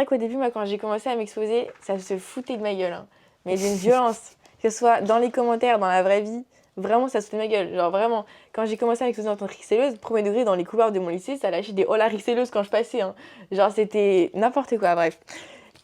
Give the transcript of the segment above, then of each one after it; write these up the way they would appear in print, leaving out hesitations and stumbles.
C'est vrai qu'au début, moi, quand j'ai commencé à m'exposer, ça se foutait de ma gueule, hein. Mais d'une violence, que ce soit dans les commentaires, dans la vraie vie, vraiment, ça se foutait de ma gueule. Genre vraiment, quand j'ai commencé à m'exposer en tant que ricelleuse, premier degré, dans les couloirs de mon lycée, ça lâchait des « oh la ricelleuse » quand je passais, hein. Genre, c'était n'importe quoi, bref.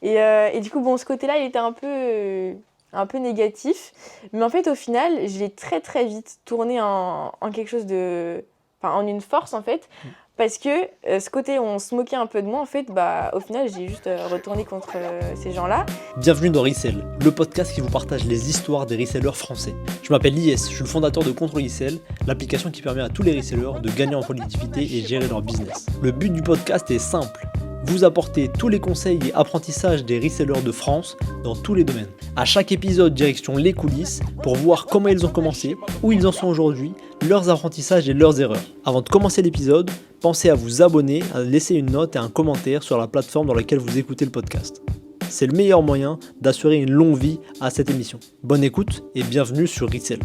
Et du coup, bon, ce côté-là, il était un peu négatif. Mais en fait, au final, je l'ai très, très vite tourné en quelque chose de... Enfin, en une force, en fait. Parce que ce côté où on se moquait un peu de moi, en fait, bah, au final, j'ai juste retourné contre ces gens-là. Bienvenue dans Resell, le podcast qui vous partage les histoires des resellers français. Je m'appelle Lies, je suis le fondateur de Control Resell, l'application qui permet à tous les resellers de gagner en productivité et gérer leur business. Le but du podcast est simple, vous apporter tous les conseils et apprentissages des resellers de France dans tous les domaines. À chaque épisode, direction les coulisses pour voir comment ils ont commencé, où ils en sont aujourd'hui, leurs apprentissages et leurs erreurs. Avant de commencer l'épisode, pensez à vous abonner, à laisser une note et un commentaire sur la plateforme dans laquelle vous écoutez le podcast. C'est le meilleur moyen d'assurer une longue vie à cette émission. Bonne écoute et bienvenue sur Resell.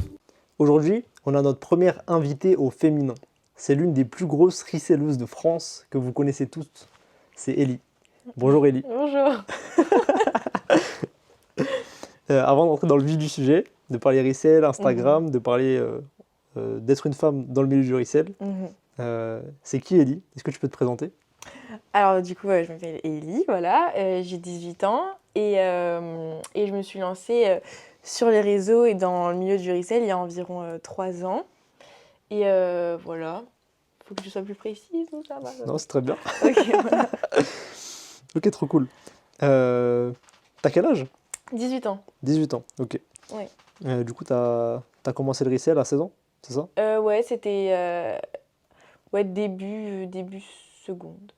Aujourd'hui, on a notre première invitée au féminin. C'est l'une des plus grosses reselleuses de France que vous connaissez toutes. C'est Ellie. Bonjour Ellie. Bonjour. Avant d'entrer dans le vif du sujet, de parler resell, Instagram, de parler d'être une femme dans le milieu du resell, c'est qui Ellie? Est-ce que tu peux te présenter? Alors du coup, je m'appelle Ellie, voilà, j'ai 18 ans et je me suis lancée sur les réseaux et dans le milieu du resell il y a environ 3 ans. Et voilà, faut que je sois plus précise ou ça va? Non, c'est très bien. Ok, voilà. Ok, trop cool. T'as quel âge? 18 ans. 18 ans, ok. Ouais. Du coup, t'as commencé le resell à 16 ans, c'est ça? Ouais, c'était début seconde.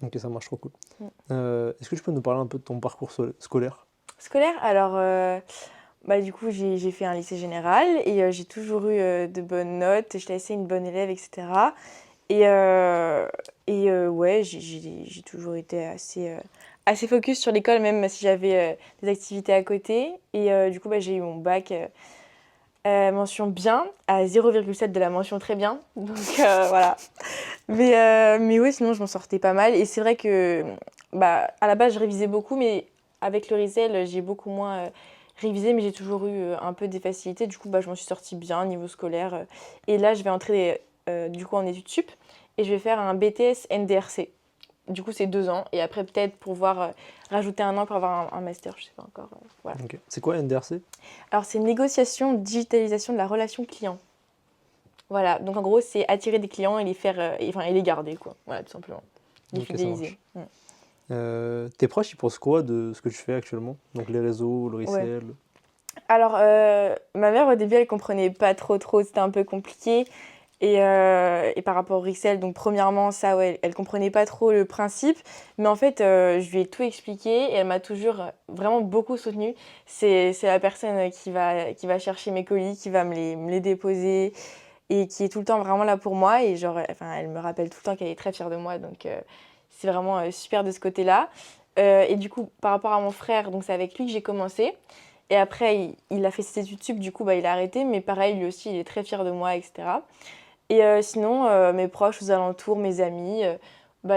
Ok, ça marche, trop cool. Mm. Est-ce que tu peux nous parler un peu de ton parcours scolaire? Scolaire, alors du coup j'ai fait un lycée général et j'ai toujours eu de bonnes notes, je laissais une bonne élève, etc. Ouais, j'ai toujours été assez focus sur l'école, même si j'avais des activités à côté. Et du coup, j'ai eu mon bac mention bien à 0,7 de la mention très bien. Donc voilà. Mais ouais, sinon je m'en sortais pas mal. Et c'est vrai que à la base, je révisais beaucoup, mais avec le resell, j'ai beaucoup moins révisé, mais j'ai toujours eu un peu des facilités. Du coup, je m'en suis sortie bien niveau scolaire. Et là, je vais entrer du coup en études sup et je vais faire un BTS NDRC. Du coup, c'est 2 ans. Et après, peut-être pouvoir rajouter un an pour avoir un master, je sais pas encore. Voilà. Okay. C'est quoi NDRC? Alors, c'est négociation, digitalisation de la relation client. Voilà. Donc, en gros, c'est attirer des clients et les faire, et les garder, quoi. Voilà, tout simplement. Les fidéliser. Tes proches, ils pensent quoi de ce que tu fais actuellement? Donc, les réseaux, le resell. Ouais. Alors, ma mère, au début, elle comprenait pas trop. C'était un peu compliqué. Et par rapport au resell, donc premièrement, ça, ouais, elle comprenait pas trop le principe. Mais en fait, je lui ai tout expliqué et elle m'a toujours vraiment beaucoup soutenue. C'est la personne qui va chercher mes colis, qui va me les déposer et qui est tout le temps vraiment là pour moi. Et genre, elle me rappelle tout le temps qu'elle est très fière de moi. Donc, c'est vraiment super de ce côté-là. Et du coup, par rapport à mon frère, donc c'est avec lui que j'ai commencé. Et après, il a fait ses études sup, du coup, il a arrêté. Mais pareil, lui aussi, il est très fier de moi, etc. Et sinon, mes proches aux alentours, mes amis,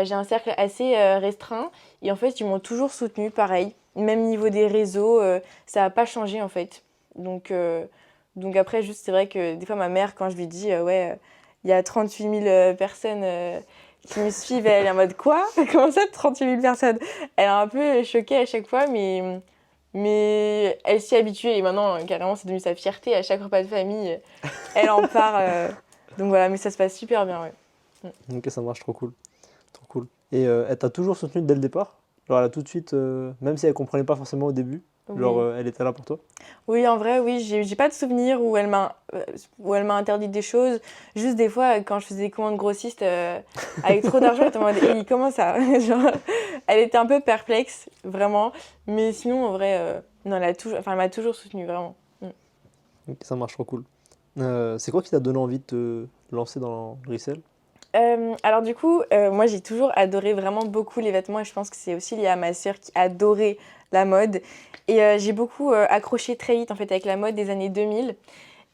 j'ai un cercle assez restreint. Et en fait, ils m'ont toujours soutenue, pareil. Même niveau des réseaux, ça n'a pas changé en fait. Donc après, juste, c'est vrai que des fois, ma mère, quand je lui dis, il y a 38 000 personnes qui me suivent, elle est en mode quoi? Comment ça, 38 000 personnes? Elle est un peu choquée à chaque fois, mais elle s'y est habituée. Et maintenant, carrément, c'est devenu sa fierté. À chaque repas de famille, elle en parle. Donc voilà, mais ça se passe super bien, ouais. Ok, ça marche, trop cool. Trop cool. Et elle t'a toujours soutenu dès le départ? Genre, elle a tout de suite, même si elle comprenait pas forcément au début, Oui. genre, elle était là pour toi? Oui, en vrai, oui, j'ai pas de souvenir où elle m'a interdit des choses. Juste des fois, quand je faisais des commandes grossistes avec trop d'argent, elle était en mode hey, comment ça? Genre, elle était un peu perplexe, vraiment. Mais sinon, en vrai, non, elle m'a toujours soutenue, vraiment. Ok, ça marche, trop cool. C'est quoi qui t'a donné envie de te lancer dans le resell? Alors du coup, moi j'ai toujours adoré vraiment beaucoup les vêtements et je pense que c'est aussi lié à ma sœur qui adorait la mode. Et j'ai beaucoup accroché très vite en fait avec la mode des années 2000.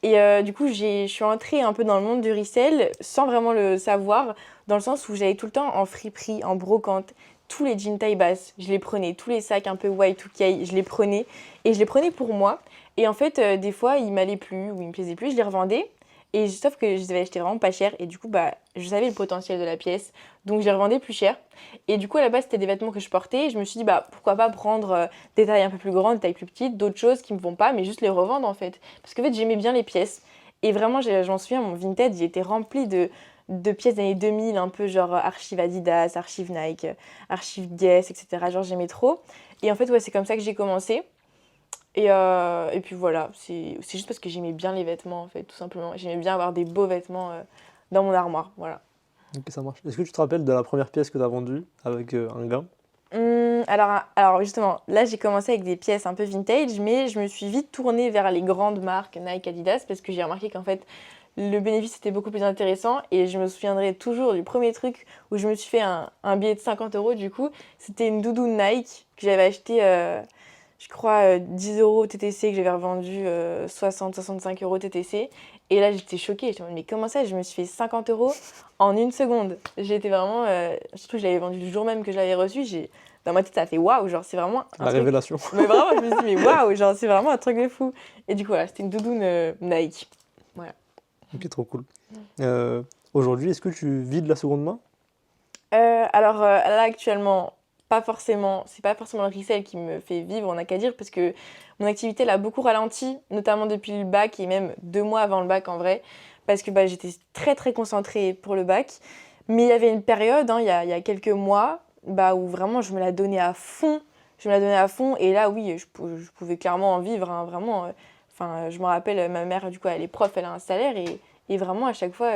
Et du coup, je suis entrée un peu dans le monde du resell sans vraiment le savoir, dans le sens où j'allais tout le temps en friperie, en brocante, tous les jeans taille basse, je les prenais, tous les sacs un peu Y2K, je les prenais, et je les prenais pour moi. Et en fait, des fois, ils m'allaient plus ou ils me plaisaient plus, je les revendais. Et sauf que je les avais achetés vraiment pas cher, et du coup, je savais le potentiel de la pièce, donc je les revendais plus cher. Et du coup, à la base, c'était des vêtements que je portais, et je me suis dit, pourquoi pas prendre des tailles un peu plus grandes, des tailles plus petites, d'autres choses qui me vont pas, mais juste les revendre en fait. Parce qu'en fait, j'aimais bien les pièces. Et vraiment, je m'en souviens, mon Vinted, il était rempli de pièces des années 2000, un peu genre archive Adidas, archive Nike, archive Guess, etc. Genre, j'aimais trop. Et en fait, ouais, c'est comme ça que j'ai commencé. Et puis voilà, c'est juste parce que j'aimais bien les vêtements, en fait, tout simplement. J'aimais bien avoir des beaux vêtements dans mon armoire, voilà. Ok, ça marche. Est-ce que tu te rappelles de la première pièce que tu as vendue avec un gain? Alors justement, là j'ai commencé avec des pièces un peu vintage, mais je me suis vite tournée vers les grandes marques Nike, Adidas, parce que j'ai remarqué qu'en fait le bénéfice était beaucoup plus intéressant, et je me souviendrai toujours du premier truc où je me suis fait un billet de 50 euros du coup. C'était une doudoune Nike que j'avais acheté, je crois, 10 euros TTC, que j'avais revendu 60-65 euros TTC. Et là j'étais choquée, j'étais en mode, mais comment ça, je me suis fait 50 euros en une seconde. J'étais vraiment, surtout que je l'avais vendu le jour même que je l'avais reçu, dans ma tête ça a fait waouh, genre c'est vraiment un La truc. révélation. Mais vraiment, je me suis dit, mais waouh, genre c'est vraiment un truc de fou. Et du coup, voilà, c'était une doudoune Nike. Voilà. Ok, trop cool. Aujourd'hui, est-ce que tu vis de la seconde main? Alors là actuellement, pas forcément, c'est pas forcément le resell qui me fait vivre, on n'a qu'à dire, parce que mon activité elle a beaucoup ralenti, notamment depuis le bac et même 2 mois avant le bac en vrai, parce que j'étais très très concentrée pour le bac. Mais il y avait une période, hein, il y a quelques mois, où vraiment je me la donnais à fond. Je me la donnais à fond, et là oui, je pouvais clairement en vivre, hein, vraiment. Je me rappelle, ma mère, du coup, elle est prof, elle a un salaire, et vraiment à chaque fois,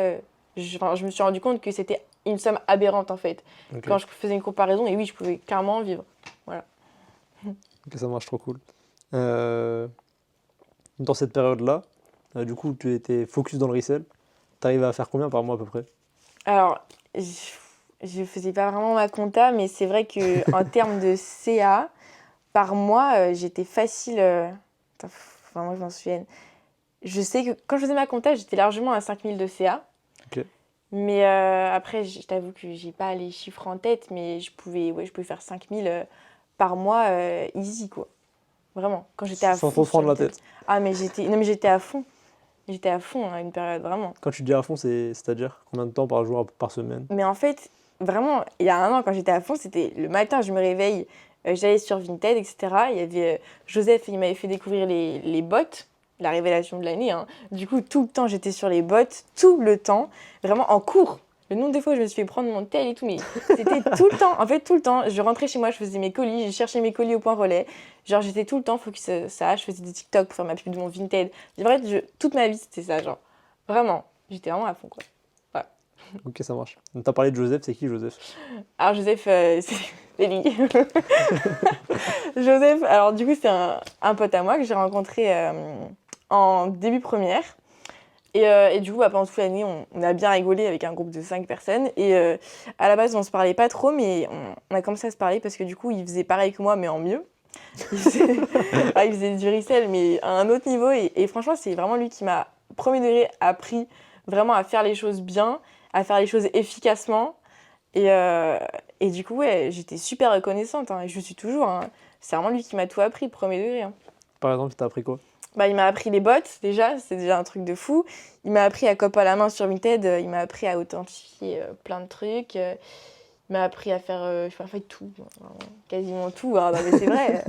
je me suis rendu compte que c'était une somme aberrante en fait. Ok, Quand je faisais une comparaison, et oui, je pouvais clairement en vivre. Voilà. ok, ça marche trop cool. Dans cette période-là, du coup, tu étais focus dans le resell. T'arrivais à faire combien par mois à peu près? Alors, je faisais pas vraiment ma compta, mais c'est vrai qu'en termes de CA, par mois, j'étais facile. Attends, vraiment, je m'en souviens. Je sais que quand je faisais ma compta, j'étais largement à 5000 de CA. Ok. Mais après, je t'avoue que j'ai pas les chiffres en tête, mais je pouvais faire 5000 par mois easy, quoi. Vraiment, quand j'étais à Sans fond trop sur prendre la Vinted. tête. Ah, mais non, mais j'étais à fond. J'étais à fond à une période, vraiment. Quand tu dis à fond, c'est-à-dire combien de temps par jour, par semaine? Mais en fait, vraiment, il y a un an, quand j'étais à fond, c'était le matin, je me réveille, j'allais sur Vinted, etc. Il y avait Joseph, il m'avait fait découvrir les bots, la révélation de l'année, hein. Du coup, tout le temps, j'étais sur les bots, tout le temps, vraiment en cours. Le nombre de fois où je me suis fait prendre mon tel et tout, mais c'était tout le temps. En fait, tout le temps, je rentrais chez moi, je faisais mes colis, je cherchais mes colis au point relais. Genre, j'étais tout le temps focus ça, je faisais des TikTok pour faire ma pub de mon Vinted. En fait, toute ma vie, c'était ça, genre. Vraiment, j'étais vraiment à fond, quoi. Voilà. Ok, ça marche. T'as parlé de Joseph, c'est qui Joseph? Alors Joseph, c'est lui. Joseph, alors du coup, c'est un pote à moi que j'ai rencontré en début première. Et du coup, pendant toute l'année, on a bien rigolé avec un groupe de 5 personnes. Et à la base, on se parlait pas trop, mais on a commencé à se parler parce que du coup, il faisait pareil que moi, mais en mieux. Il faisait du resell, mais à un autre niveau. Et franchement, c'est vraiment lui qui m'a, premier degré, appris vraiment à faire les choses bien, à faire les choses efficacement. Et du coup, ouais, j'étais super reconnaissante, hein, et je suis toujours, hein. C'est vraiment lui qui m'a tout appris, premier degré, hein. Par exemple, t'as appris quoi? Il m'a appris les bots, déjà, c'est déjà un truc de fou. Il m'a appris à cope à la main sur Vinted, il m'a appris à authentifier plein de trucs. Il m'a appris à faire en fait tout, vraiment, quasiment tout, hein. Non, mais c'est vrai.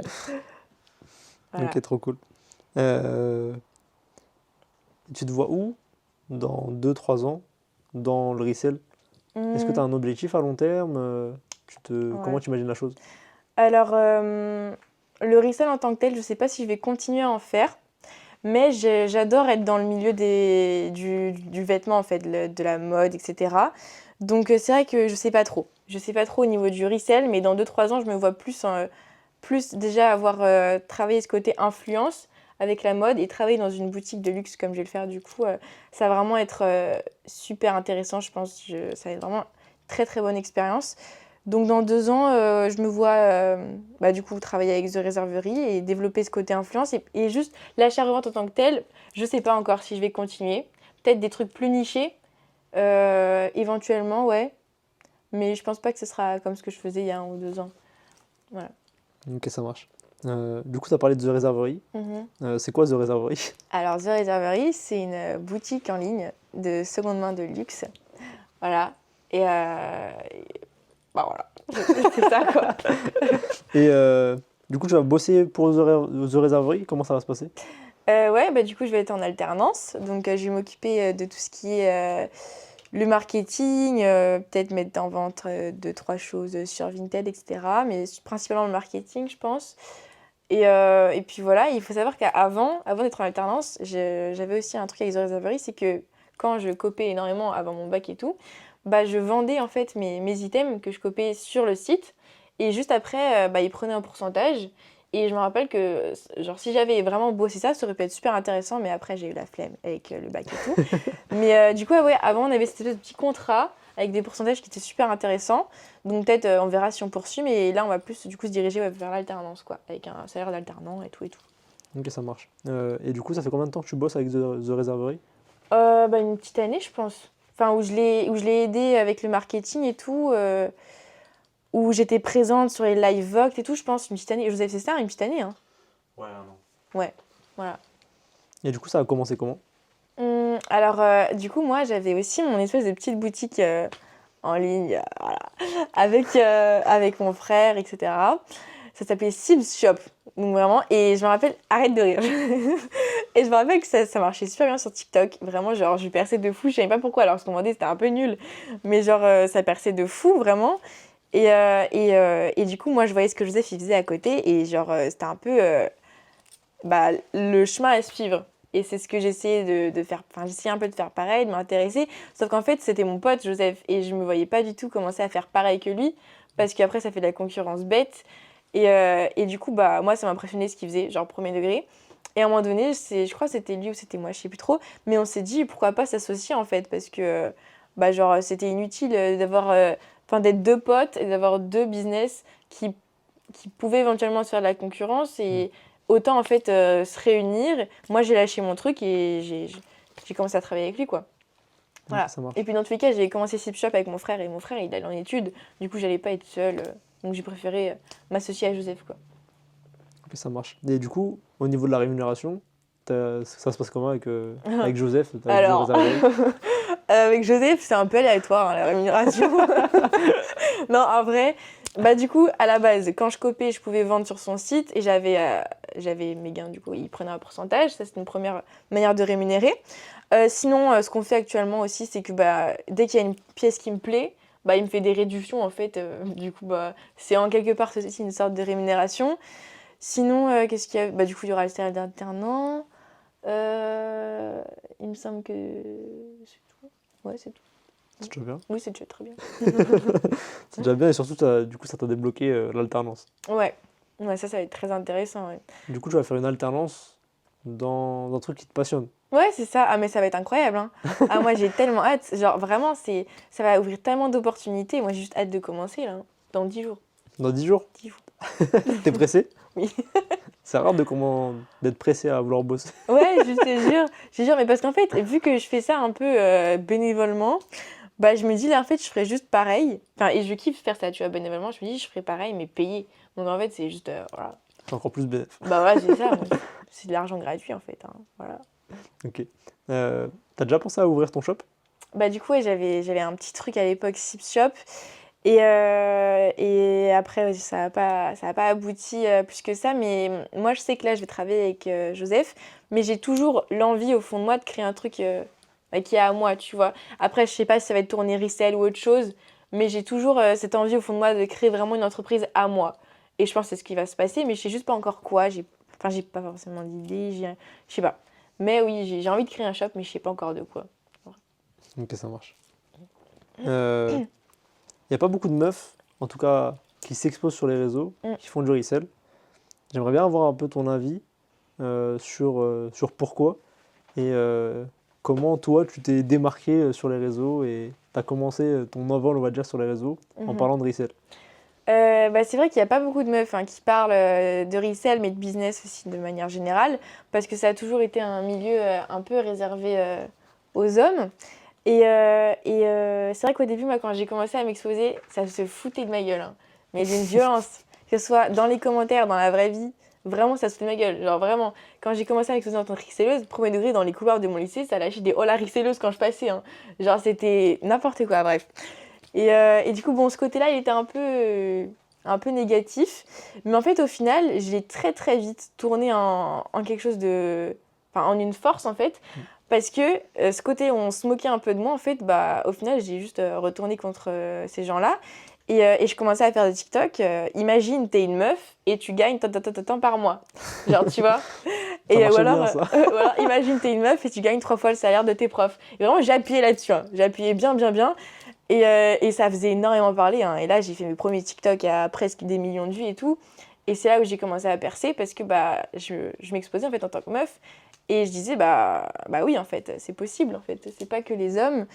Voilà. Ok, trop cool. Tu te vois où dans 2-3 ans dans le resell? Est-ce que tu as un objectif à long terme? Ouais. Comment tu imagines la chose? Alors, le resell en tant que tel, je sais pas si je vais continuer à en faire, mais j'adore être dans le milieu du vêtement, en fait, de la mode, etc. Donc, c'est vrai que je sais pas trop. Je sais pas trop au niveau du resell, mais dans 2-3 ans, je me vois plus déjà avoir travaillé ce côté influence avec la mode et travailler dans une boutique de luxe comme je vais le faire du coup. Ça va vraiment être super intéressant, je pense. Ça va être vraiment une très très bonne expérience. Donc dans 2 ans, je me vois du coup travailler avec The Réserverie et développer ce côté influence. Et juste l'achat-revente en tant que tel, je sais pas encore si je vais continuer. Peut-être des trucs plus nichés, éventuellement, ouais. Mais je pense pas que ce sera comme ce que je faisais il y a 1 ou 2 ans. Voilà. Ok, ça marche. Du coup, tu as parlé de The Réserverie. C'est quoi The Réserverie? Alors, The Réserverie, c'est une boutique en ligne de seconde main de luxe. Voilà. Et bah voilà, c'est ça quoi. Et du coup, tu vas bosser pour The Réserverie. Comment ça va se passer? Ouais, bah du coup, je vais être en alternance. Donc, je vais m'occuper de tout ce qui est le marketing, peut-être mettre en vente 2-3 choses sur Vinted, etc. Mais principalement le marketing, je pense. Et puis voilà, il faut savoir qu'avant d'être en alternance, j'avais aussi un truc avec The Réserverie, c'est que quand je copais énormément avant mon bac et tout, bah, je vendais en fait mes items que je copiais sur le site. Et juste après, bah, ils prenaient un pourcentage. Et je me rappelle que genre, si j'avais vraiment bossé ça, ça aurait pu être super intéressant. Mais après, j'ai eu la flemme avec le bac et tout. Mais du coup, ouais, avant, on avait cette espèce de petit contrat avec des pourcentages qui étaient super intéressants. Donc peut-être, on verra si on poursuit. Mais là, on va plus du coup se diriger vers l'alternance, quoi. Avec un salaire d'alternant et tout et tout. Ok, ça marche. Et du coup, ça fait combien de temps que tu bosses avec The Réserverie? Bah, une petite année, je pense. Enfin, où je l'ai aidé avec le marketing et tout. Où j'étais présente sur les live Vogt et tout, je pense, une petite année. Joseph, c'est ça, une petite année, hein? Ouais, un an. Ouais, voilà. Et du coup, ça a commencé comment? Alors, du coup, moi, j'avais aussi mon espèce de petite boutique en ligne, voilà, avec mon frère, etc. Ça s'appelait Sibs Shop, donc vraiment, et je me rappelle, arrête de rire. Et je me rappelle que ça marchait super bien sur TikTok, vraiment, genre, je perçais de fou, je savais pas pourquoi, alors ce qu'on vendait, c'était un peu nul, mais genre, ça perçait de fou, vraiment. Et du coup, moi, je voyais ce que Joseph il faisait à côté, et genre, c'était un peu bah, le chemin à suivre. Et c'est ce que j'essayais de faire. Enfin, j'essayais un peu de faire pareil, de m'intéresser. Sauf qu'en fait, c'était mon pote Joseph. Et je me voyais pas du tout commencer à faire pareil que lui. Parce qu'après, ça fait de la concurrence bête. Et du coup, bah, moi, ça m'impressionnait ce qu'il faisait, genre premier degré. Et à un moment donné, je crois que c'était lui ou c'était moi, je sais plus trop. Mais on s'est dit, pourquoi pas s'associer en fait. Parce que, bah, genre, c'était inutile d'être 2 potes et d'avoir 2 business qui pouvaient éventuellement se faire de la concurrence. Et autant en fait se réunir. Moi j'ai lâché mon truc et j'ai commencé à travailler avec lui quoi. Voilà. Ok, ça marche. Et puis dans tous les cas j'ai commencé Sip Shop avec mon frère et mon frère il allait en études. Du coup j'allais pas être seule. Donc j'ai préféré m'associer à Joseph quoi. Ok, ça marche. Et du coup, au niveau de la rémunération, ça se passe comment avec Joseph, avec The Alors Réserverie? avec Joseph c'est un peu aléatoire hein, la rémunération. Non en vrai bah du coup à la base quand je copiais je pouvais vendre sur son site et j'avais mes gains du coup ils prenaient un pourcentage, ça c'est une première manière de rémunérer. Sinon ce qu'on fait actuellement aussi c'est que bah dès qu'il y a une pièce qui me plaît bah il me fait des réductions en fait du coup bah c'est en quelque part c'est aussi une sorte de rémunération. Sinon qu'est-ce qu'il y a bah du coup il y aura le salaire d'alternant. Il me semble que c'est tout. Ouais c'est tout. C'est déjà bien. Oui c'est déjà très bien. C'est déjà bien et surtout, du coup, ça t'a débloqué l'alternance. Ouais, ouais, ça va être très intéressant. Ouais, Du coup, tu vas faire une alternance dans un truc qui te passionne. ouais c'est ça. Ah, mais ça va être incroyable. Hein. Ah, moi, j'ai tellement hâte. Genre, vraiment, ça va ouvrir tellement d'opportunités. Moi, j'ai juste hâte de commencer, là. Hein. Dans 10 jours. Dans 10 jours? 10 jours. T'es pressé? Oui. C'est rare d'être pressé à vouloir bosser. Ouais, je te jure. Mais parce qu'en fait, vu que je fais ça un peu bénévolement, bah, je me dis, là, en fait, je ferais juste pareil. Enfin, et je kiffe faire ça, tu vois, bénévolement. Je me dis, je ferais pareil, mais payé. Donc, en fait, c'est juste, voilà. C'est encore plus bénéf. Bah, ouais, c'est ça. Moi, c'est de l'argent gratuit, en fait. Hein. Voilà. Ok. T'as déjà pensé à ouvrir ton shop? Bah du coup ouais, j'avais un petit truc à l'époque Sips Shop et après ouais, ça a pas abouti plus que ça mais moi je sais que là je vais travailler avec Joseph mais j'ai toujours l'envie au fond de moi de créer un truc bah, qui est à moi tu vois. Après je sais pas si ça va être tourné resell ou autre chose mais j'ai toujours cette envie au fond de moi de créer vraiment une entreprise à moi et je pense que c'est ce qui va se passer mais je sais juste pas encore quoi j'ai pas forcément d'idée je sais pas mais oui j'ai envie de créer un shop mais je sais pas encore de quoi. Ok, ça marche. Il n'y a pas beaucoup de meufs, en tout cas, qui s'exposent sur les réseaux, qui font du resell. J'aimerais bien avoir un peu ton avis sur pourquoi et comment toi tu t'es démarqué sur les réseaux et tu as commencé ton envol, on va dire, sur les réseaux en parlant de resell. Bah, c'est vrai qu'il n'y a pas beaucoup de meufs hein, qui parlent de resell, mais de business aussi de manière générale, parce que ça a toujours été un milieu un peu réservé aux hommes. C'est vrai qu'au début, moi, quand j'ai commencé à m'exposer, ça se foutait de ma gueule, hein. Mais d'une violence, que ce soit dans les commentaires, dans la vraie vie, vraiment, ça se fout de ma gueule. Genre vraiment, quand j'ai commencé à m'exposer en tant que rixelleuse, premier degré, dans les couloirs de mon lycée, ça lâchait des « oh la rixelleuse » quand je passais, hein. Genre, c'était n'importe quoi, bref. Et du coup, bon, ce côté-là, il était un peu négatif. Mais en fait, au final, je l'ai très, très vite tourné en quelque chose de... Enfin, en une force, en fait. Parce que ce côté où on se moquait un peu de moi, en fait, bah, au final, j'ai juste retourné contre ces gens-là. Et je commençais à faire des TikTok. Imagine, t'es une meuf et tu gagnes tant par mois. Genre, tu vois. Ça Ou marchait alors, bien, ça. voilà, imagine, t'es une meuf et tu gagnes 3 fois le salaire de tes profs. Et vraiment, j'ai appuyé là-dessus, hein. J'ai appuyé bien, bien, bien. Et ça faisait énormément parler, hein. Et là, j'ai fait mes premiers TikTok à presque des millions de vues et tout. Et c'est là où j'ai commencé à percer parce que bah, je m'exposais en fait en tant que meuf. Et je disais, bah oui, en fait, c'est possible, en fait. C'est pas que les hommes.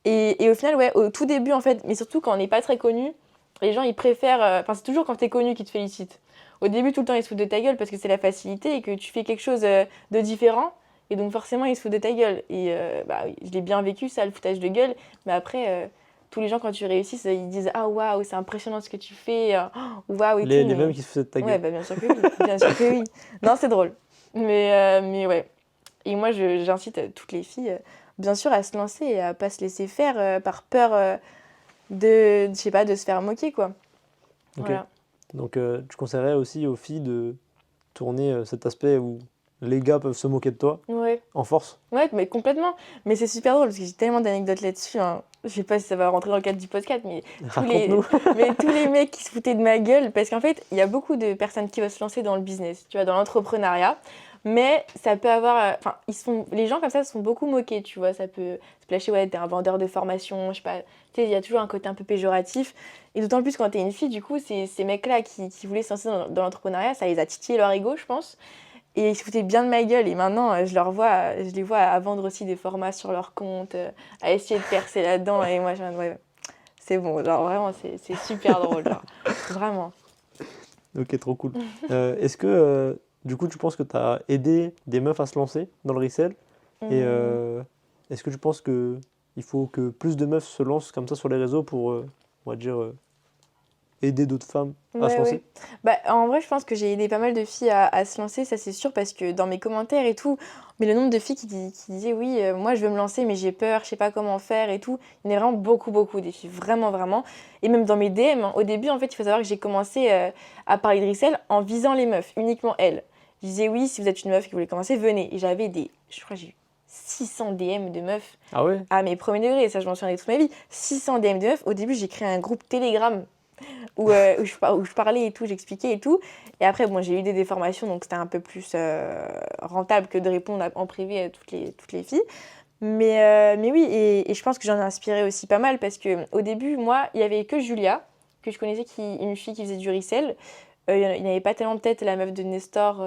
Et au final, ouais, au tout début, en fait, mais surtout quand on n'est pas très connu, les gens, ils préfèrent... Enfin, c'est toujours quand t'es connu qu'ils te félicitent. Au début, tout le temps, ils se foutent de ta gueule parce que c'est la facilité et que tu fais quelque chose de différent. Et donc, forcément, ils se foutent de ta gueule. Et bah oui, je l'ai bien vécu, ça, le foutage de gueule. Mais après, tous les gens, quand tu réussis, ils disent « ah, waouh, c'est impressionnant ce que tu fais. Waouh, et tout. » Les mêmes qui se faisaient de ta Ouais, gueule. bah bien sûr que oui. Bien sûr que oui. Non, c'est drôle. Mais ouais. Et moi, j'incite toutes les filles, bien sûr, à se lancer et à pas se laisser faire par peur je sais pas, de se faire moquer, quoi. Ok. Voilà. Donc, tu conseillerais aussi aux filles de tourner cet aspect où les gars peuvent se moquer de toi Ouais. en force. Ouais, mais complètement. Mais c'est super drôle parce que j'ai tellement d'anecdotes là-dessus, hein. Je sais pas si ça va rentrer dans le cadre du podcast, mais Raconte-nous. tous les mecs qui se foutaient de ma gueule, parce qu'en fait, il y a beaucoup de personnes qui veulent se lancer dans le business, tu vois, dans l'entrepreneuriat. Mais ça peut avoir... Enfin, les gens comme ça se sont beaucoup moqués, tu vois. Ça peut se splasher, ouais, t'es un vendeur de formation, je sais pas. Tu sais, il y a toujours un côté un peu péjoratif. Et d'autant plus quand t'es une fille, du coup, ces mecs-là qui voulaient se lancer dans l'entrepreneuriat, ça les a titillé leur ego, je pense. Et ils se foutaient bien de ma gueule. Et maintenant, je les vois à vendre aussi des formats sur leur compte, à essayer de percer là-dedans. Et moi, ouais, c'est bon. Genre, vraiment, c'est super drôle. Genre, vraiment. Ok, trop cool. Est-ce que, du coup, tu penses que tu as aidé des meufs à se lancer dans le resell? Et est-ce que tu penses que il faut que plus de meufs se lancent comme ça sur les réseaux pour, on va dire, aider d'autres femmes à se Ouais, lancer? ouais. Bah, en vrai, je pense que j'ai aidé pas mal de filles à se lancer, ça c'est sûr, parce que dans mes commentaires et tout, mais le nombre de filles qui disaient oui, moi je veux me lancer, mais j'ai peur, je sais pas comment faire et tout, il y en a vraiment beaucoup, beaucoup des filles, vraiment, vraiment. Et même dans mes DM, hein, au début, en fait, il faut savoir que j'ai commencé à parler de Rixel en visant les meufs, uniquement elles. Je disais oui, si vous êtes une meuf qui voulait commencer, venez. Et j'avais je crois que j'ai eu 600 DM de meufs Ah ouais? à mes premiers degrés, ça je m'en souviens toute ma vie. 600 DM de meufs, au début j'ai créé un groupe Telegram où je parlais et tout, j'expliquais et tout. Et après, bon, j'ai eu des déformations, donc c'était un peu plus rentable que de répondre en privé à toutes les filles. Mais oui, et je pense que j'en ai inspiré aussi pas mal parce qu'au début, moi, il n'y avait que Julia, que je connaissais, une fille qui faisait du resell. Il n'y avait pas tellement, peut-être la meuf de Nestor,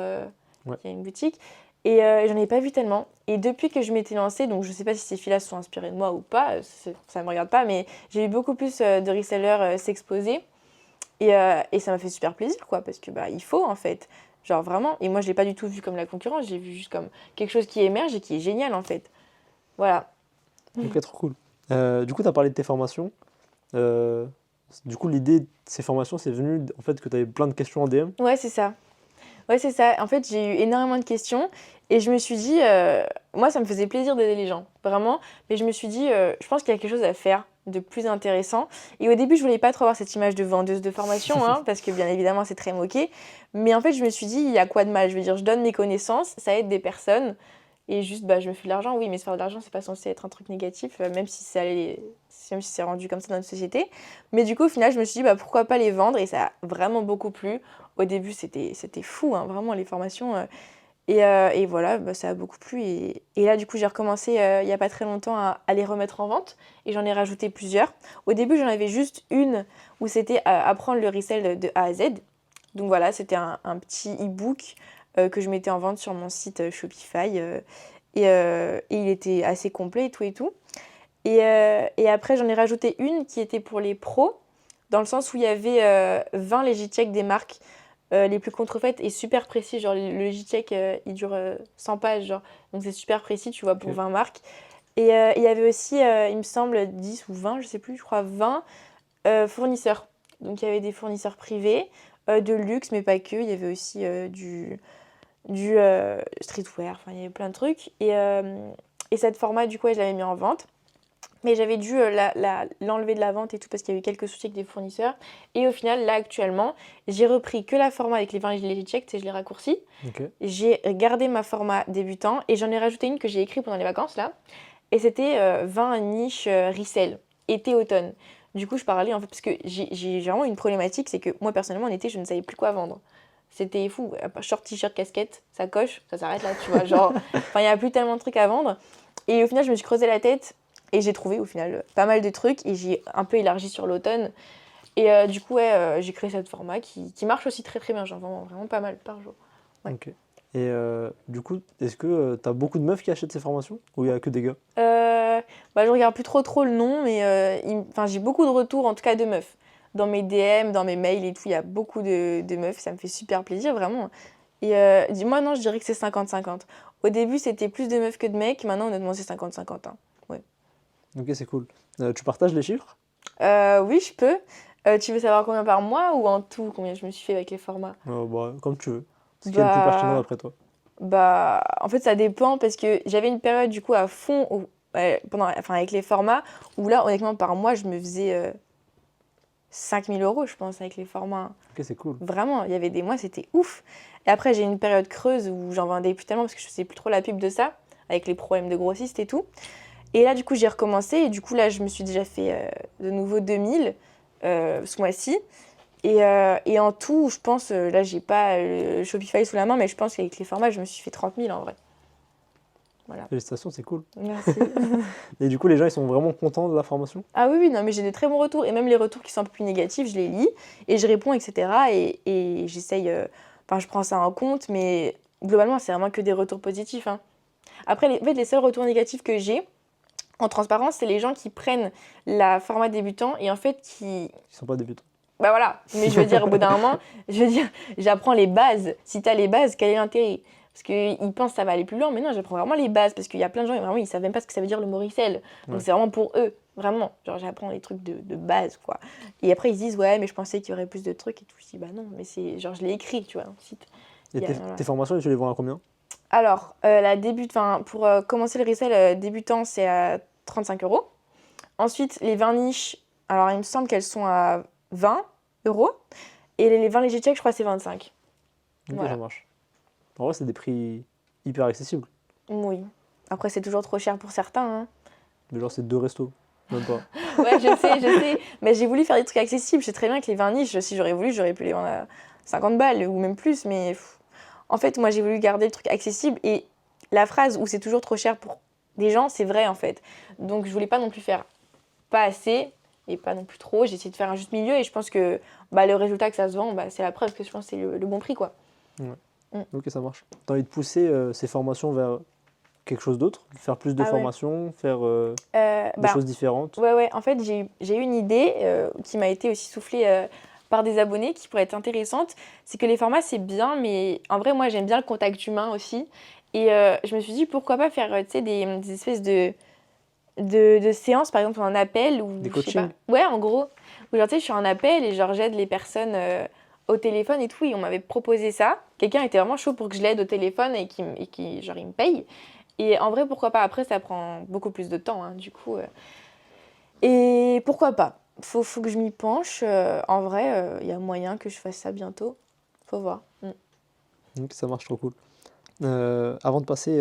Ouais. qui a une boutique. Et j'en ai pas vu tellement. Et depuis que je m'étais lancée, donc je sais pas si ces filles-là se sont inspirées de moi ou pas, ça me regarde pas, mais j'ai eu beaucoup plus de resellers s'exposer. Et ça m'a fait super plaisir, quoi, parce que bah, il faut, en fait. Genre, vraiment. Et moi, je l'ai pas du tout vu comme la concurrence, j'ai vu juste comme quelque chose qui émerge et qui est génial, en fait. Voilà. Ok, trop cool. Du coup, tu as parlé de tes formations. Euh, du coup, l'idée de ces formations, c'est venu en fait que tu avais plein de questions en DM. Ouais, c'est ça. Ouais, c'est ça. En fait, j'ai eu énormément de questions et je me suis dit, moi, ça me faisait plaisir d'aider les gens, vraiment. Mais je me suis dit, je pense qu'il y a quelque chose à faire de plus intéressant. Et au début, je voulais pas trop avoir cette image de vendeuse de formation, hein, parce que bien évidemment, c'est très moqué. Mais en fait, je me suis dit, il y a quoi de mal? Je veux dire, je donne mes connaissances, ça aide des personnes. Et juste, bah, je me fais de l'argent. Oui, mais se faire de l'argent, c'est pas censé être un truc négatif, même si c'est rendu comme ça dans notre société. Mais du coup, au final, je me suis dit, bah, pourquoi pas les vendre? Et ça a vraiment beaucoup plu. Au début, c'était fou, hein, vraiment, les formations. Et voilà, bah, ça a beaucoup plu. Et là, du coup, j'ai recommencé il n'y a pas très longtemps à les remettre en vente. Et j'en ai rajouté plusieurs. Au début, j'en avais juste une où c'était apprendre le resell de A à Z. Donc voilà, c'était un petit e-book que je mettais en vente sur mon site Shopify. Et il était assez complet et tout et tout. Et après, j'en ai rajouté une qui était pour les pros, dans le sens où il y avait 20 Legit-Check des marques les plus contrefaites et super précis. Genre, le Legit-Check, il dure 100 pages, genre. Donc, c'est super précis, tu vois, pour Ok. 20 marques. Et il y avait aussi, il me semble, 10 ou 20, je sais plus, je crois 20 fournisseurs. Donc il y avait des fournisseurs privés, de luxe, mais pas que. Il y avait aussi du streetwear, enfin il y avait plein de trucs. Et cette format, du coup, ouais, je l'avais mis en vente. Mais j'avais dû l'enlever de la vente et tout parce qu'il y avait quelques soucis avec des fournisseurs. Et au final, là, actuellement, j'ai repris que la format avec les 20 les checks, je l'ai raccourci. Ok. J'ai gardé ma format débutant et j'en ai rajouté une que j'ai écrite pendant les vacances, là. Et c'était 20 niches resell, été-automne. Du coup, je parlais, en fait, parce que j'ai vraiment une problématique, c'est que moi, personnellement, en été, je ne savais plus quoi vendre. C'était fou. Short, t-shirt, casquette, ça coche, ça s'arrête là, tu vois. Genre, enfin, il n'y a plus tellement de trucs à vendre. Et au final, je me suis creusé la tête et j'ai trouvé, au final, pas mal de trucs et j'ai un peu élargi sur l'automne. Et du coup, ouais, j'ai créé ce format qui marche aussi très très bien. J'en vends vraiment pas mal par jour. Ouais. Ok. Et du coup, est-ce que tu as beaucoup de meufs qui achètent ces formations ou il n'y a que des gars? Bah, je regarde plus trop le nom, mais enfin, j'ai beaucoup de retours, en tout cas de meufs. Dans mes DM, dans mes mails et tout, il y a beaucoup de meufs. Ça me fait super plaisir, vraiment. Et dis-moi, non, je dirais que c'est 50-50. Au début, c'était plus de meufs que de mecs. Maintenant, honnêtement, c'est 50-50. Hein. Ouais. Ok, c'est cool. Tu partages les chiffres? Oui, je peux. Tu veux savoir combien par mois ou en tout, combien je me suis fait avec les formats? Bah, comme tu veux. Ce qui est le plus pertinent Bah, d'après toi. Bah, en fait, ça dépend parce que j'avais une période du coup à fond enfin, avec les formats où là, honnêtement, par mois, je me faisais 5000 euros, je pense, avec les formats. Ok, c'est cool. Vraiment, il y avait des mois, c'était ouf. Et après, j'ai eu une période creuse où j'en vendais plus tellement parce que je faisais plus trop la pub de ça, avec les problèmes de grossiste et tout. Et là, du coup, j'ai recommencé et du coup, là, je me suis déjà fait de nouveau 2000 ce mois-ci. Et en tout, je pense, là, j'ai pas le Shopify sous la main, mais je pense qu'avec les formats, je me suis fait 30 000 en vrai. Voilà. Félicitations, c'est cool. Merci. Et du coup, les gens, ils sont vraiment contents de la formation? Ah oui, oui, non, mais j'ai des très bons retours. Et même les retours qui sont un peu plus négatifs, je les lis et je réponds, etc. Et j'essaye. Enfin, je prends ça en compte, mais globalement, c'est vraiment que des retours positifs. Hein. Après, en fait, les seuls retours négatifs que j'ai, en transparence, c'est les gens qui prennent la format débutant et en fait qui. Ils sont pas débutants. Bah voilà. Mais je veux dire, au bout d'un moment, je veux dire, j'apprends les bases. Si t'as les bases, quel est l'intérêt? Parce qu'ils pensent que ça va aller plus loin, mais non, j'apprends vraiment les bases. Parce qu'il y a plein de gens, vraiment, ils savent même pas ce que ça veut dire le mot resell. Donc Ouais. c'est vraiment pour eux, vraiment. Genre, j'apprends les trucs de base, quoi. Et après, ils se disent, ouais, mais je pensais qu'il y aurait plus de trucs et tout. Je dis, bah non, mais c'est. Genre, je l'ai écrit, tu vois, dans le site. Et Voilà. tes formations, tu les vends à combien? Alors, pour commencer le resell débutant, c'est à 35 euros. Ensuite, les 20 niches, alors il me semble qu'elles sont à 20 euros. Et les 20 léger check, je crois que c'est 25. Ok, Voilà. ça marche. En vrai, c'est des prix hyper accessibles. Oui. Après, c'est toujours trop cher pour certains. Hein. Mais genre, c'est 2 restos. Même pas. Ouais, je sais. Mais j'ai voulu faire des trucs accessibles. Je sais très bien que les 20 niches, si j'aurais voulu, j'aurais pu les vendre à 50 balles ou même plus. Mais en fait, moi, j'ai voulu garder le truc accessible. Et la phrase où c'est toujours trop cher pour des gens, c'est vrai en fait. Donc, je voulais pas non plus faire pas assez et pas non plus trop. J'ai essayé de faire un juste milieu et je pense que le résultat que ça se vend, c'est la preuve que je pense que c'est le bon prix, quoi. Ok, ça marche. T'as envie de pousser ces formations vers quelque chose d'autre? Faire plus de Ah ouais. formations? Faire des Bah, choses différentes? ouais. En fait, j'ai eu une idée qui m'a été aussi soufflée par des abonnés qui pourrait être intéressante. C'est que les formats, c'est bien, mais en vrai, moi, j'aime bien le contact humain aussi. Et je me suis dit, pourquoi pas faire tu sais, des espèces de séances, par exemple, en appel ou Des je sais pas. coachings? Ouais, en gros. Où genre, tu sais, je suis en appel et genre, j'aide les personnes au téléphone et tout. Et on m'avait proposé ça. Quelqu'un était vraiment chaud pour que je l'aide au téléphone et qui genre, il me paye. Et en vrai, pourquoi pas? Après, ça prend beaucoup plus de temps, hein, du coup. Et pourquoi pas? Faut que je m'y penche. En vrai, il y a moyen que je fasse ça bientôt. Faut voir. Ok, ça marche trop cool. Avant de passer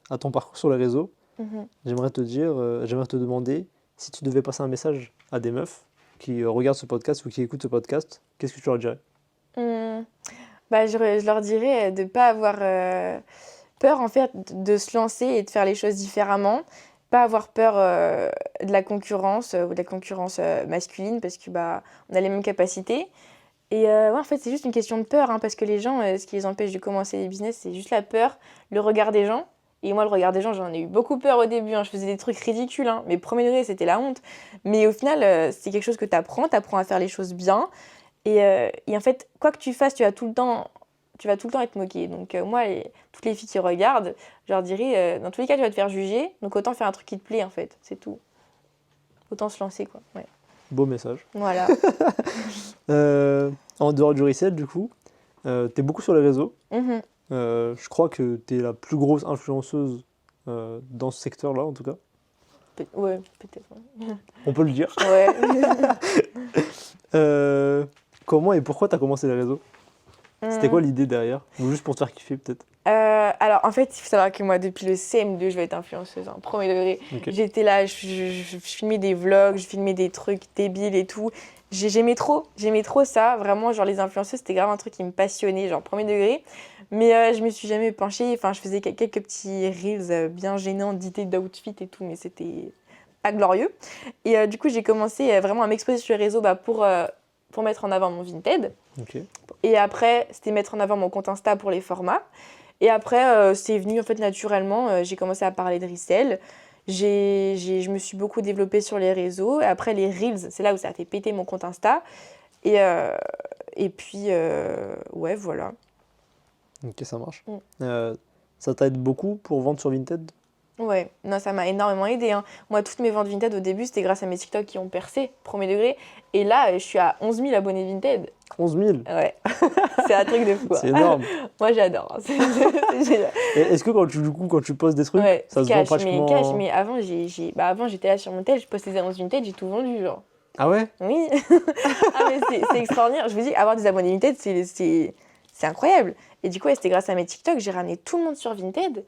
à ton parcours sur les réseaux, Mhm. j'aimerais te demander si tu devais passer un message à des meufs qui regardent ce podcast ou qui écoutent ce podcast, qu'est-ce que tu leur dirais? Hmm. Bah, je leur dirais de ne pas avoir peur en fait de se lancer et de faire les choses différemment. Pas avoir peur de la concurrence ou de la concurrence masculine parce que on a les mêmes capacités. Et ouais, en fait, c'est juste une question de peur, hein, parce que les gens, ce qui les empêche de commencer des business, c'est juste la peur, le regard des gens. Et moi, le regard des gens, j'en ai eu beaucoup peur au début. Hein. Je faisais des trucs ridicules. Hein. Mes premiers degrés, c'était la honte. Mais au final, c'est quelque chose que tu apprends à faire les choses bien. Et en fait, quoi que tu fasses, tu vas tout le temps tu vas tout le temps être moqué. Donc moi, toutes les filles qui regardent, je leur dirais, dans tous les cas, tu vas te faire juger, donc autant faire un truc qui te plaît, en fait, c'est tout. Autant se lancer, quoi. Ouais. Beau message. Voilà. En dehors du resell, du coup, t'es beaucoup sur les réseaux. Mhm. Je crois que t'es la plus grosse influenceuse dans ce secteur-là, en tout cas. Ouais, peut-être. Ouais. On peut le dire. Ouais. Comment et pourquoi t'as commencé les réseaux? C'était quoi l'idée derrière? Ou juste pour te faire kiffer, peut-être? Alors, en fait, il faut savoir que moi, depuis le CM2, je vais être influenceuse, hein, premier degré. Ok. J'étais là, je filmais des vlogs, je filmais des trucs débiles et tout. J'aimais trop ça. Vraiment, genre, les influenceuses, c'était grave un truc qui me passionnait, genre, premier degré. Mais je me suis jamais penchée. Enfin, je faisais quelques petits reels bien gênants d'idées d'outfit et tout, mais c'était pas glorieux. Et du coup, j'ai commencé vraiment à m'exposer sur les réseaux pour mettre en avant mon Vinted. Ok. Et après, c'était mettre en avant mon compte Insta pour les formats. Et après, c'est venu en fait naturellement. J'ai commencé à parler de resell. Je me suis beaucoup développée sur les réseaux. Et après, les Reels, c'est là où ça a fait péter mon compte Insta. Et puis, ouais, voilà. Ok, ça marche. Ça t'aide beaucoup pour vendre sur Vinted? Ouais, non, ça m'a énormément aidé, hein. Moi, toutes mes ventes Vinted au début, c'était grâce à mes TikTok qui ont percé, premier degré. Et là, je suis à 11 000 abonnés Vinted. 11 000? Ouais, c'est un truc de fou. C'est énorme. Moi, j'adore. C'est génial. Et est-ce que quand tu postes des trucs, Ouais, ça se vend pratiquement... mais avant, avant j'étais là sur mon tel, je postais des annonces Vinted, j'ai tout vendu, genre. Ah ouais? Oui. Ah, mais c'est extraordinaire. Je vous dis, avoir des abonnés Vinted, c'est incroyable. Et du coup, ouais, c'était grâce à mes TikTok, j'ai ramené tout le monde sur Vinted.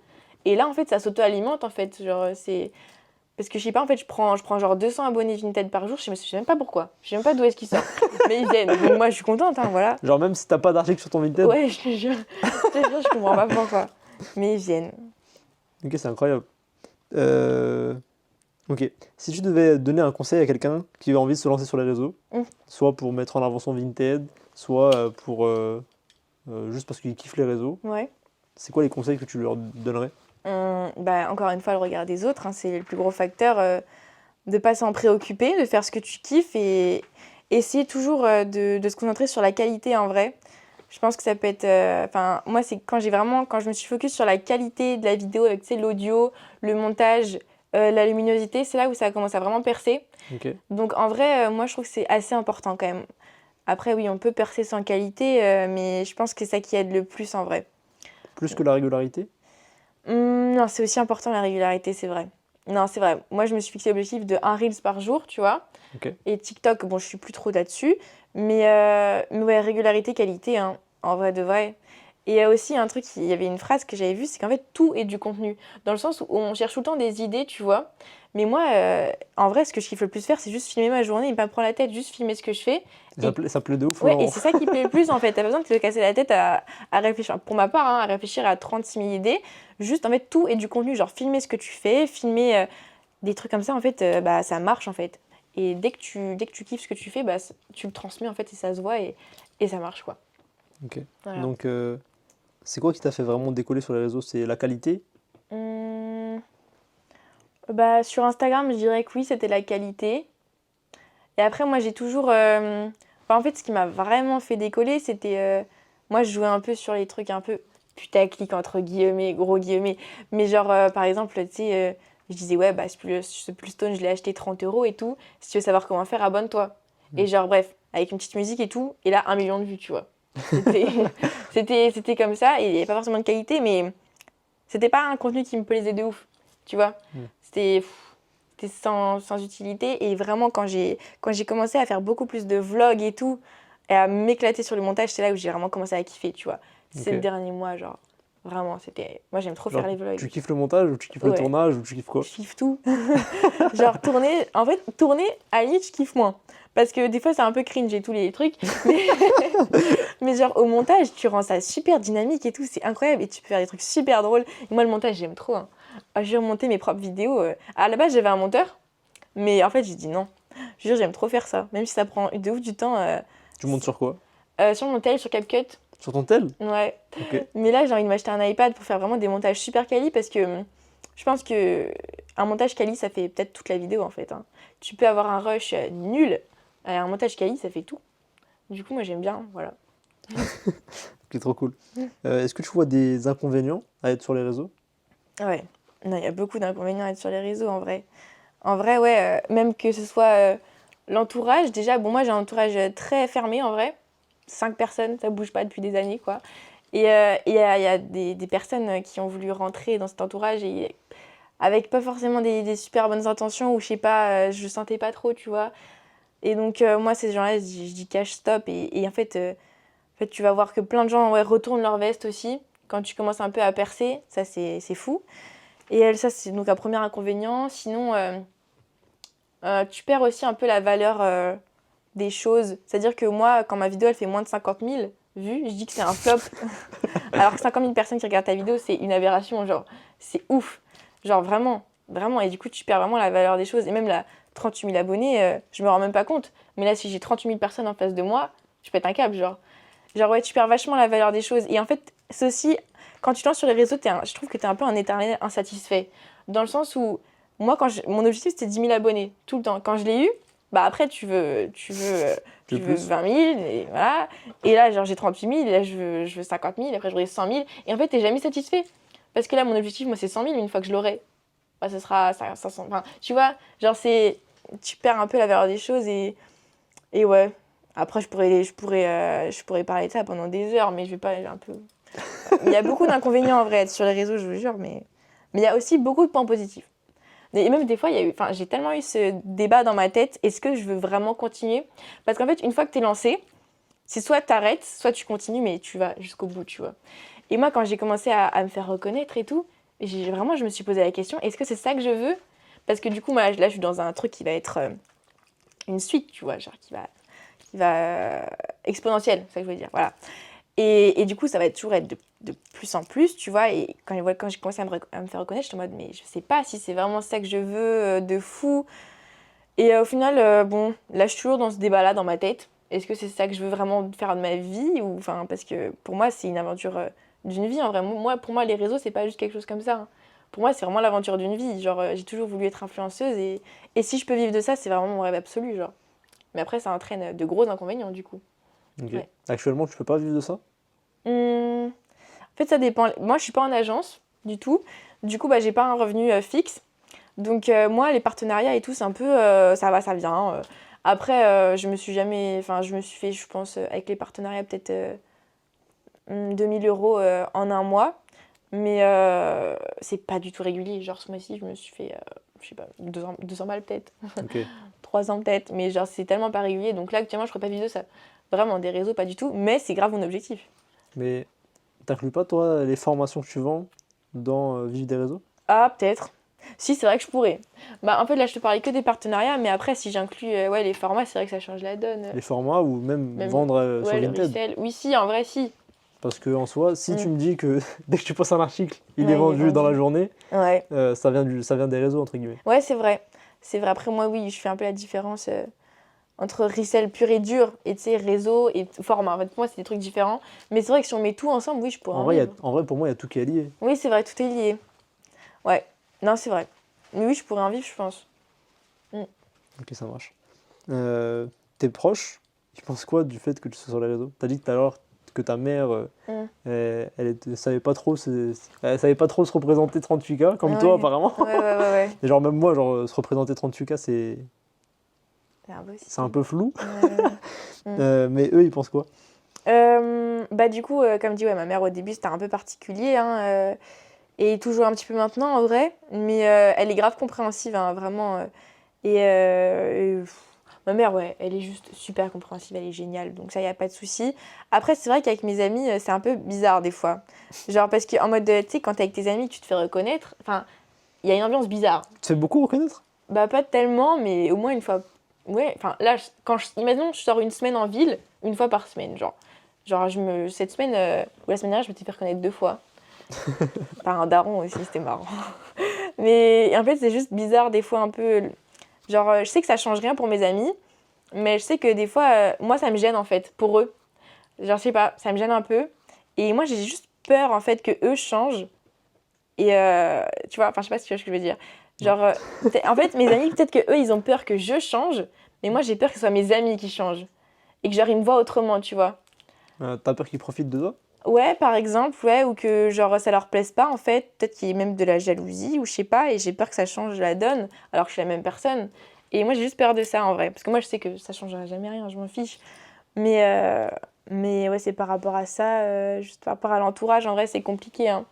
Et là, en fait, ça s'auto-alimente, en fait. Genre, c'est... Parce que, je sais pas, en fait, je prends genre 200 abonnés Vinted par jour, je sais même pas pourquoi. Je sais même pas d'où est-ce qu'ils sortent. Mais ils viennent. Donc moi, je suis contente, hein, voilà. Genre même si t'as pas d'article sur ton Vinted? Ouais, je te jure. Je comprends pas pourquoi. Mais ils viennent. Ok, c'est incroyable. Ok, si tu devais donner un conseil à quelqu'un qui a envie de se lancer sur les réseaux, soit pour mettre en avant son Vinted, soit pour juste parce qu'il kiffe les réseaux, Ouais. c'est quoi les conseils que tu leur donnerais? Encore une fois, le regard des autres, hein, c'est le plus gros facteur. De pas s'en préoccuper, de faire ce que tu kiffes et essayer toujours de se concentrer sur la qualité en vrai. Je pense que ça peut être... moi, c'est quand je me suis focus sur la qualité de la vidéo avec, tu sais, l'audio, le montage, la luminosité, c'est là où ça commence à vraiment percer. Ok. Donc en vrai, moi, je trouve que c'est assez important quand même. Après, oui, on peut percer sans qualité, mais je pense que c'est ça qui aide le plus en vrai. Plus que la régularité? Non, c'est aussi important la régularité, c'est vrai. Non, c'est vrai. Moi, je me suis fixé l'objectif de 1 Reels par jour, tu vois. Ok. Et TikTok, bon, je suis plus trop là-dessus. Mais ouais, régularité, qualité, hein, en vrai de vrai. Et il y a aussi un truc, il y avait une phrase que j'avais vue, c'est qu'en fait, tout est du contenu. Dans le sens où on cherche tout le temps des idées, tu vois. Mais moi, en vrai, ce que je kiffe le plus faire, c'est juste filmer ma journée et pas me prendre la tête, juste filmer ce que je fais. Ça plaît de ouf? Ouais, alors et c'est ça qui plaît le plus, en fait. T'as pas besoin de te casser la tête à réfléchir. Pour ma part, hein, à réfléchir à 36 000 idées. Juste, en fait, tout est du contenu. Genre, filmer ce que tu fais, filmer des trucs comme ça, en fait, ça marche, en fait. Et dès que tu kiffes ce que tu fais, tu le transmets, en fait, et ça se voit, et ça marche, quoi. Ok. Voilà. Donc, c'est quoi qui t'a fait vraiment décoller sur les réseaux? C'est la qualité? Sur Instagram, je dirais que oui, c'était la qualité. Et après, moi, j'ai toujours... en fait, ce qui m'a vraiment fait décoller, c'était... moi, je jouais un peu sur les trucs un peu putaclic, entre guillemets, gros guillemets. Mais genre, par exemple, tu sais, je disais, ouais, ce plus stone, je l'ai acheté 30 € et tout. Si tu veux savoir comment faire, abonne-toi. Et genre, bref, avec une petite musique et tout. Et là, 1 million de vues, tu vois. C'était comme ça. Et il n'y avait pas forcément de qualité, mais c'était pas un contenu qui me plaisait de ouf, tu vois. C'était sans utilité. Et vraiment, quand j'ai commencé à faire beaucoup plus de vlogs et tout, et à m'éclater sur le montage, c'est là où j'ai vraiment commencé à kiffer, tu vois. C'est le dernier mois, genre. Vraiment, c'était... Moi, j'aime trop faire les vlogs. Tu kiffes le montage ou tu kiffes le tournage ou tu kiffes quoi? Je kiffe tout. Genre, tourner... En fait, tourner, à la limite, je kiffe moins. Parce que des fois, c'est un peu cringe et tous les trucs. Mais genre, au montage, tu rends ça super dynamique et tout. C'est incroyable. Et tu peux faire des trucs super drôles. Et moi, le montage, j'aime trop. Hein. J'ai remonté mes propres vidéos. À la base, j'avais un monteur. Mais en fait, j'ai dit non. Je jure, j'aime trop faire ça. Même si ça prend de ouf du temps. Tu montes sur quoi? Sur mon tel, sur CapCut. Sur ton tel? Ouais. Ok. Mais là, j'ai envie de m'acheter un iPad pour faire vraiment des montages super quali parce que je pense que un montage quali, ça fait peut-être toute la vidéo en fait. Hein. Tu peux avoir un rush nul, un montage quali, ça fait tout. Du coup, moi, j'aime bien, voilà. Ok, trop cool. Est-ce que tu vois des inconvénients à être sur les réseaux? Ouais, non, il y a beaucoup d'inconvénients à être sur les réseaux en vrai. En vrai, ouais, même que ce soit l'entourage, déjà, bon, moi j'ai un entourage très fermé en vrai. 5 personnes, ça bouge pas depuis des années, quoi. Et il y a des personnes qui ont voulu rentrer dans cet entourage et avec pas forcément des super bonnes intentions ou je sais pas, je sentais pas trop, tu vois. Et donc, moi, ces gens-là, je dis cash stop. Et en fait, tu vas voir que plein de gens ouais, retournent leur veste aussi quand tu commences un peu à percer. Ça, c'est fou. Et ça, c'est donc un premier inconvénient. Sinon, tu perds aussi un peu la valeur des choses. C'est-à-dire que moi, quand ma vidéo elle fait moins de 50 000 vues, je dis que c'est un flop. Alors que 50 000 personnes qui regardent ta vidéo, c'est une aberration. Genre, c'est ouf. Genre, vraiment. Vraiment. Et du coup, tu perds vraiment la valeur des choses. Et même là, 38 000 abonnés, je me rends même pas compte. Mais là, si j'ai 38 000 personnes en face de moi, je pète un câble. Genre ouais, tu perds vachement la valeur des choses. Et en fait, c'est aussi, quand tu te lances sur les réseaux, je trouve que tu es un peu un éternel insatisfait. Dans le sens où, moi, mon objectif, c'était 10 000 abonnés, tout le temps. Quand je l'ai eu, bah après, tu veux 20 000, et voilà. Et là, genre, j'ai 38 000, et là, je veux 50 000, et après, j'aurai 100 000. Et en fait, t'es jamais satisfait. Parce que là, mon objectif, moi, c'est 100 000, mais une fois que je l'aurai, bah, ce sera 500. Enfin, tu vois, genre, tu perds un peu la valeur des choses, et ouais. Après, je pourrais parler de ça pendant des heures, mais je vais pas un peu. Il y a beaucoup d'inconvénients en vrai à être sur les réseaux, je vous jure, mais il y a aussi beaucoup de points positifs. Et même des fois, j'ai tellement eu ce débat dans ma tête, est-ce que je veux vraiment continuer? Parce qu'en fait, une fois que tu es lancé, c'est soit tu arrêtes, soit tu continues, mais tu vas jusqu'au bout, tu vois. Et moi, quand j'ai commencé à me faire reconnaître et tout, je me suis posé la question, est-ce que c'est ça que je veux? Parce que du coup, moi, là, je suis dans un truc qui va être une suite, tu vois, genre qui va exponentielle, c'est ça que je veux dire, voilà. Et du coup, ça va toujours être de plus en plus, tu vois. Et quand j'ai commencé à me faire reconnaître, j'étais en mode, mais je sais pas si c'est vraiment ça que je veux de fou. Et au final, bon, là, je suis toujours dans ce débat-là dans ma tête. Est-ce que c'est ça que je veux vraiment faire de ma vie ou, enfin, parce que pour moi, c'est une aventure d'une vie, en vrai. Pour moi, les réseaux, c'est pas juste quelque chose comme ça, hein. Pour moi, c'est vraiment l'aventure d'une vie. Genre, j'ai toujours voulu être influenceuse et si je peux vivre de ça, c'est vraiment mon rêve absolu, genre. Mais après, ça entraîne de gros inconvénients, du coup. Ok. Ouais. Actuellement, tu peux pas vivre de ça? En fait, ça dépend. Moi, je suis pas en agence du tout. Du coup, bah, j'ai pas un revenu fixe. Donc, moi, les partenariats et tout, c'est un peu ça va, ça vient. Après, je me suis jamais. Enfin, je me suis fait, je pense, avec les partenariats, peut-être 2 000 € en un mois. Mais c'est pas du tout régulier. Genre, ce mois-ci, je me suis fait, je sais pas, 200 balles peut-être. Ok. 300 peut-être. Mais genre, c'est tellement pas régulier. Donc là, actuellement, je ferais pas vivre de ça. Vraiment, des réseaux, pas du tout. Mais c'est grave mon objectif. Mais t'inclus pas, toi, les formations que tu vends dans vivre des réseaux? Ah, peut-être. Si, c'est vrai que je pourrais. Bah, en fait, là, je te parlais que des partenariats, mais après, si j'inclus ouais, les formats, c'est vrai que ça change la donne. Les formats ou même Même, vendre sur ouais, le Vinted? resell. Oui, si, en vrai, si. Parce que en soi, si tu me dis que dès que tu postes un article, il Ouais, est il est vendu dans la vendu. journée, Ouais. ça vient des réseaux, entre guillemets. Ouais, c'est vrai. C'est vrai. Après, moi, oui, je fais un peu la différence entre resell pur et dur et, tu sais, réseau et format. En fait, pour moi, c'est des trucs différents. Mais c'est vrai que si on met tout ensemble, oui, je pourrais en vivre. En vrai, pour moi, il y a tout qui est lié. Oui, c'est vrai, tout est lié. Ouais. Non, c'est vrai. Mais oui, je pourrais en vivre, je pense. Ok, ça marche. Tes proches, ils pensent quoi du fait que tu sois sur les réseaux? T'as dit tout à l'heure que ta mère, savait pas trop elle savait pas trop se représenter 38K, comme toi Ouais. apparemment. Ouais. Et genre même moi, genre se représenter 38K, C'est impossible. c'est un peu flou. Ouais. Mais eux, ils pensent quoi? Bah du coup, comme dit, ouais, ma mère au début c'était un peu particulier, hein, et toujours un petit peu maintenant en vrai, mais elle est grave compréhensive, hein, vraiment. Ma mère, ouais, elle est juste super compréhensive, elle est géniale, donc ça y a pas de souci. Après, c'est vrai qu'avec mes amis, c'est un peu bizarre des fois, genre parce qu'en mode, tu sais, quand t'es avec tes amis, tu te fais reconnaître, enfin, il y a une ambiance bizarre. Tu fais beaucoup reconnaître? Bah pas tellement, mais au moins une fois. Ouais, enfin là, imaginons, je sors une semaine en ville, une fois par semaine, genre. Genre, cette semaine, ou la semaine dernière, je me suis fait reconnaître 2 fois. Par un daron aussi, c'était marrant. Mais en fait, c'est juste bizarre des fois un peu. Genre, je sais que ça change rien pour mes amis, mais je sais que des fois, moi, ça me gêne en fait, pour eux. Genre, je sais pas, ça me gêne un peu. Et moi, j'ai juste peur en fait que eux changent. Et tu vois, enfin, je sais pas si tu vois ce que je veux dire. Genre, en fait, mes amis, peut-être que eux, ils ont peur que je change, mais moi, j'ai peur que ce soit mes amis qui changent. Et que genre, ils me voient autrement, tu vois. T'as peur qu'ils profitent de toi? Ouais, par exemple, ouais, ou que genre ça leur plaise pas en fait, peut-être qu'il y ait même de la jalousie ou je sais pas, et j'ai peur que ça change la donne alors que je suis la même personne. Et moi j'ai juste peur de ça en vrai, parce que moi je sais que ça changera jamais rien, je m'en fiche. Mais, euh, mais ouais, c'est par rapport à ça, juste par rapport à l'entourage, en vrai c'est compliqué, hein.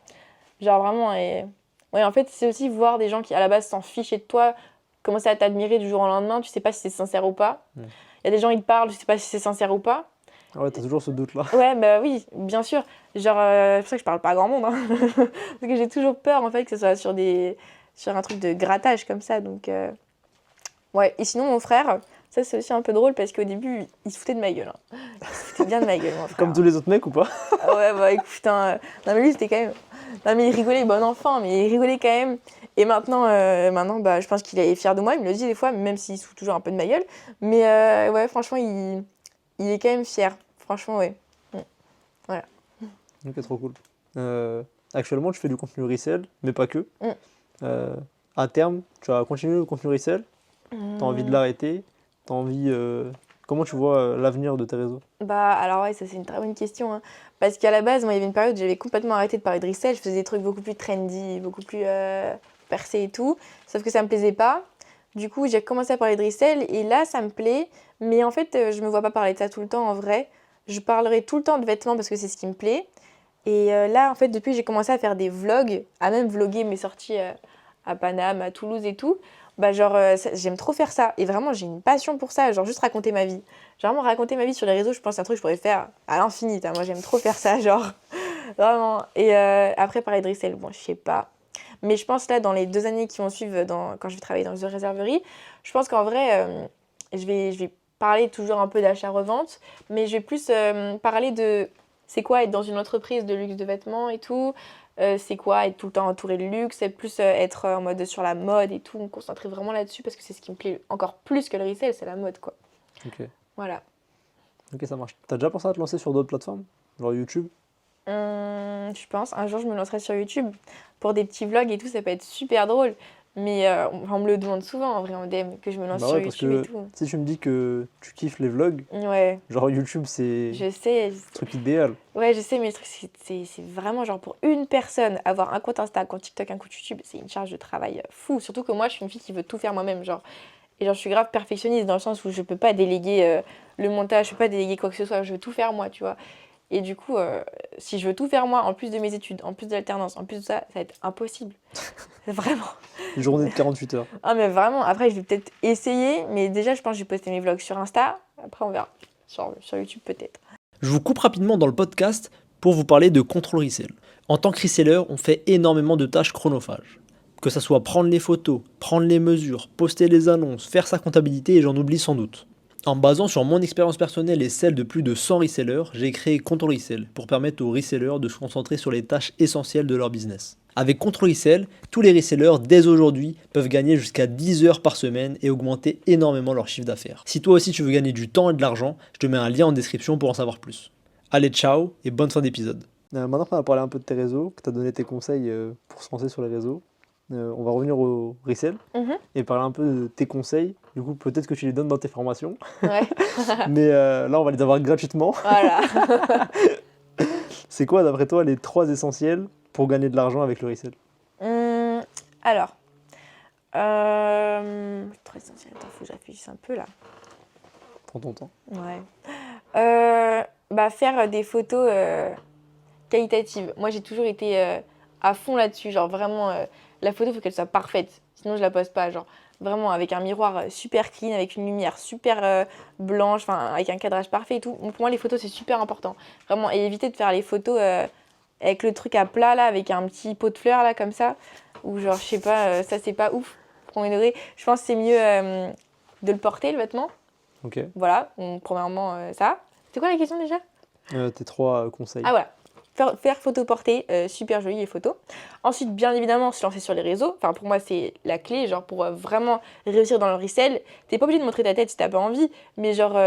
Genre vraiment, et ouais, en fait c'est aussi voir des gens qui à la base s'en fichaient de toi, commencer à t'admirer du jour au lendemain, tu sais pas si c'est sincère ou pas. Mm. Il y a des gens ils te parlent, tu sais pas si c'est sincère ou pas. Ah ouais, t'as toujours ce doute-là. Ouais, bah oui, bien sûr. Genre, c'est pour ça que je parle pas à grand monde, hein. Parce que j'ai toujours peur, en fait, que ce soit sur un truc de grattage comme ça. Donc, ouais. Et sinon, mon frère, ça, c'est aussi un peu drôle parce qu'au début, il se foutait de ma gueule, hein. Il se foutait bien de ma gueule, mon frère. Comme tous les autres mecs ou pas? Ah ouais, bah écoute, hein, non, mais lui, c'était quand même. Non, mais il rigolait, bon enfant, mais il rigolait quand même. Et maintenant bah, je pense qu'il est fier de moi, il me le dit des fois, même s'il se fout toujours un peu de ma gueule. Mais ouais, franchement, il est quand même fier. Franchement, ouais. Voilà. Ok, trop cool. Actuellement, tu fais du contenu resell, mais pas que. Mm. Euh, à terme, tu vas continuer le contenu resell. T'as envie de l'arrêter? T'as envie. Comment tu vois l'avenir de tes réseaux? Bah alors ouais, ça c'est une très bonne question, hein. Parce qu'à la base, moi il y avait une période où j'avais complètement arrêté de parler de resell, je faisais des trucs beaucoup plus trendy, beaucoup plus percés et tout, sauf que ça me plaisait pas. Du coup, j'ai commencé à parler de resell et là ça me plaît, mais en fait, je me vois pas parler de ça tout le temps en vrai. Je parlerai tout le temps de vêtements parce que c'est ce qui me plaît. Et là, en fait, depuis que j'ai commencé à faire des vlogs, à même vlogger mes sorties à Paname, à Toulouse et tout, bah genre, j'aime trop faire ça. Et vraiment, j'ai une passion pour ça, genre juste raconter ma vie. Genre vraiment raconter ma vie sur les réseaux, je pense que c'est un truc que je pourrais faire à l'infini. Moi, j'aime trop faire ça, genre, vraiment. Et après, parler de Rixel, bon, je sais pas. Mais je pense là, dans les 2 années qui vont suivre, quand je vais travailler dans une réserverie, je pense qu'en vrai, je vais parler toujours un peu d'achat-revente, mais je vais plus parler de c'est quoi être dans une entreprise de luxe de vêtements et tout, c'est quoi être tout le temps entouré de luxe, et plus être en mode sur la mode et tout, me concentrer vraiment là-dessus parce que c'est ce qui me plaît encore plus que le resell, c'est la mode quoi. Ok, Voilà. ok, ça marche. T'as déjà pensé à te lancer sur d'autres plateformes? Genre YouTube? Je pense, un jour je me lancerai sur YouTube pour des petits vlogs et tout, ça peut être super drôle. Mais on me le demande souvent en vrai en DM que je me lance Bah sur ouais, parce YouTube et que tout. si tu me dis que tu kiffes les vlogs, Ouais, genre YouTube, c'est je sais. le truc idéal. Ouais, je sais, mais le truc, c'est vraiment genre pour une personne, avoir un compte Insta, un compte TikTok, un compte YouTube, c'est une charge de travail fou. Surtout que moi, je suis une fille qui veut tout faire moi-même. Genre. Et genre, je suis grave perfectionniste dans le sens où je peux pas déléguer le montage, je peux pas déléguer quoi que ce soit, je veux tout faire moi, tu vois. Et du coup, si je veux tout faire moi, en plus de mes études, en plus de l'alternance, en plus de ça, ça va être impossible. Vraiment. Une journée de 48 heures. Ah, mais vraiment, après, je vais peut-être essayer, mais déjà, je pense que je vais poster mes vlogs sur Insta. Après, on verra. Sur YouTube, peut-être. Je vous coupe rapidement dans le podcast pour vous parler de Control Resell. En tant que reseller, on fait énormément de tâches chronophages. Que ça soit prendre les photos, prendre les mesures, poster les annonces, faire sa comptabilité et j'en oublie sans doute. En me basant sur mon expérience personnelle et celle de plus de 100 resellers, j'ai créé Control Resell pour permettre aux resellers de se concentrer sur les tâches essentielles de leur business. Avec Control Resell, tous les resellers dès aujourd'hui peuvent gagner jusqu'à 10 heures par semaine et augmenter énormément leur chiffre d'affaires. Si toi aussi tu veux gagner du temps et de l'argent, je te mets un lien en description pour en savoir plus. Allez, ciao et bonne fin d'épisode. Maintenant qu'on a parlé un peu de tes réseaux, que tu as donné tes conseils pour se lancer sur les réseaux, on va revenir au resell et parler un peu de tes conseils. Du coup, peut-être que tu les donnes dans tes formations. Ouais. Mais là, on va les avoir gratuitement. Voilà. C'est quoi, d'après toi, les 3 essentiels pour gagner de l'argent avec le resell? Alors, très essentiel. Attends, faut que je réfléchisse un peu là. Prends ton temps. Ouais. Bah, faire des photos qualitatives. Moi, j'ai toujours été à fond là-dessus. Genre, vraiment, la photo, il faut qu'elle soit parfaite. Sinon, je la poste pas. Genre, vraiment, avec un miroir super clean, avec une lumière super blanche, enfin, avec un cadrage parfait et tout. Pour moi, les photos, c'est super important. Vraiment, et éviter de faire les photos avec le truc à plat, là, avec un petit pot de fleurs, là, comme ça. Ou genre, je sais pas, ça, c'est pas ouf. Premier degré. Je pense que c'est mieux de le porter, le vêtement. Ok. Voilà, donc, premièrement, ça. C'est quoi la question déjà? Tes 3 conseils. Ah voilà, faire photo portée, super jolies les photos. Ensuite, bien évidemment, se lancer sur les réseaux. Enfin, pour moi, c'est la clé, genre pour vraiment réussir dans le resell. T'es pas obligé de montrer ta tête si t'as pas envie, mais genre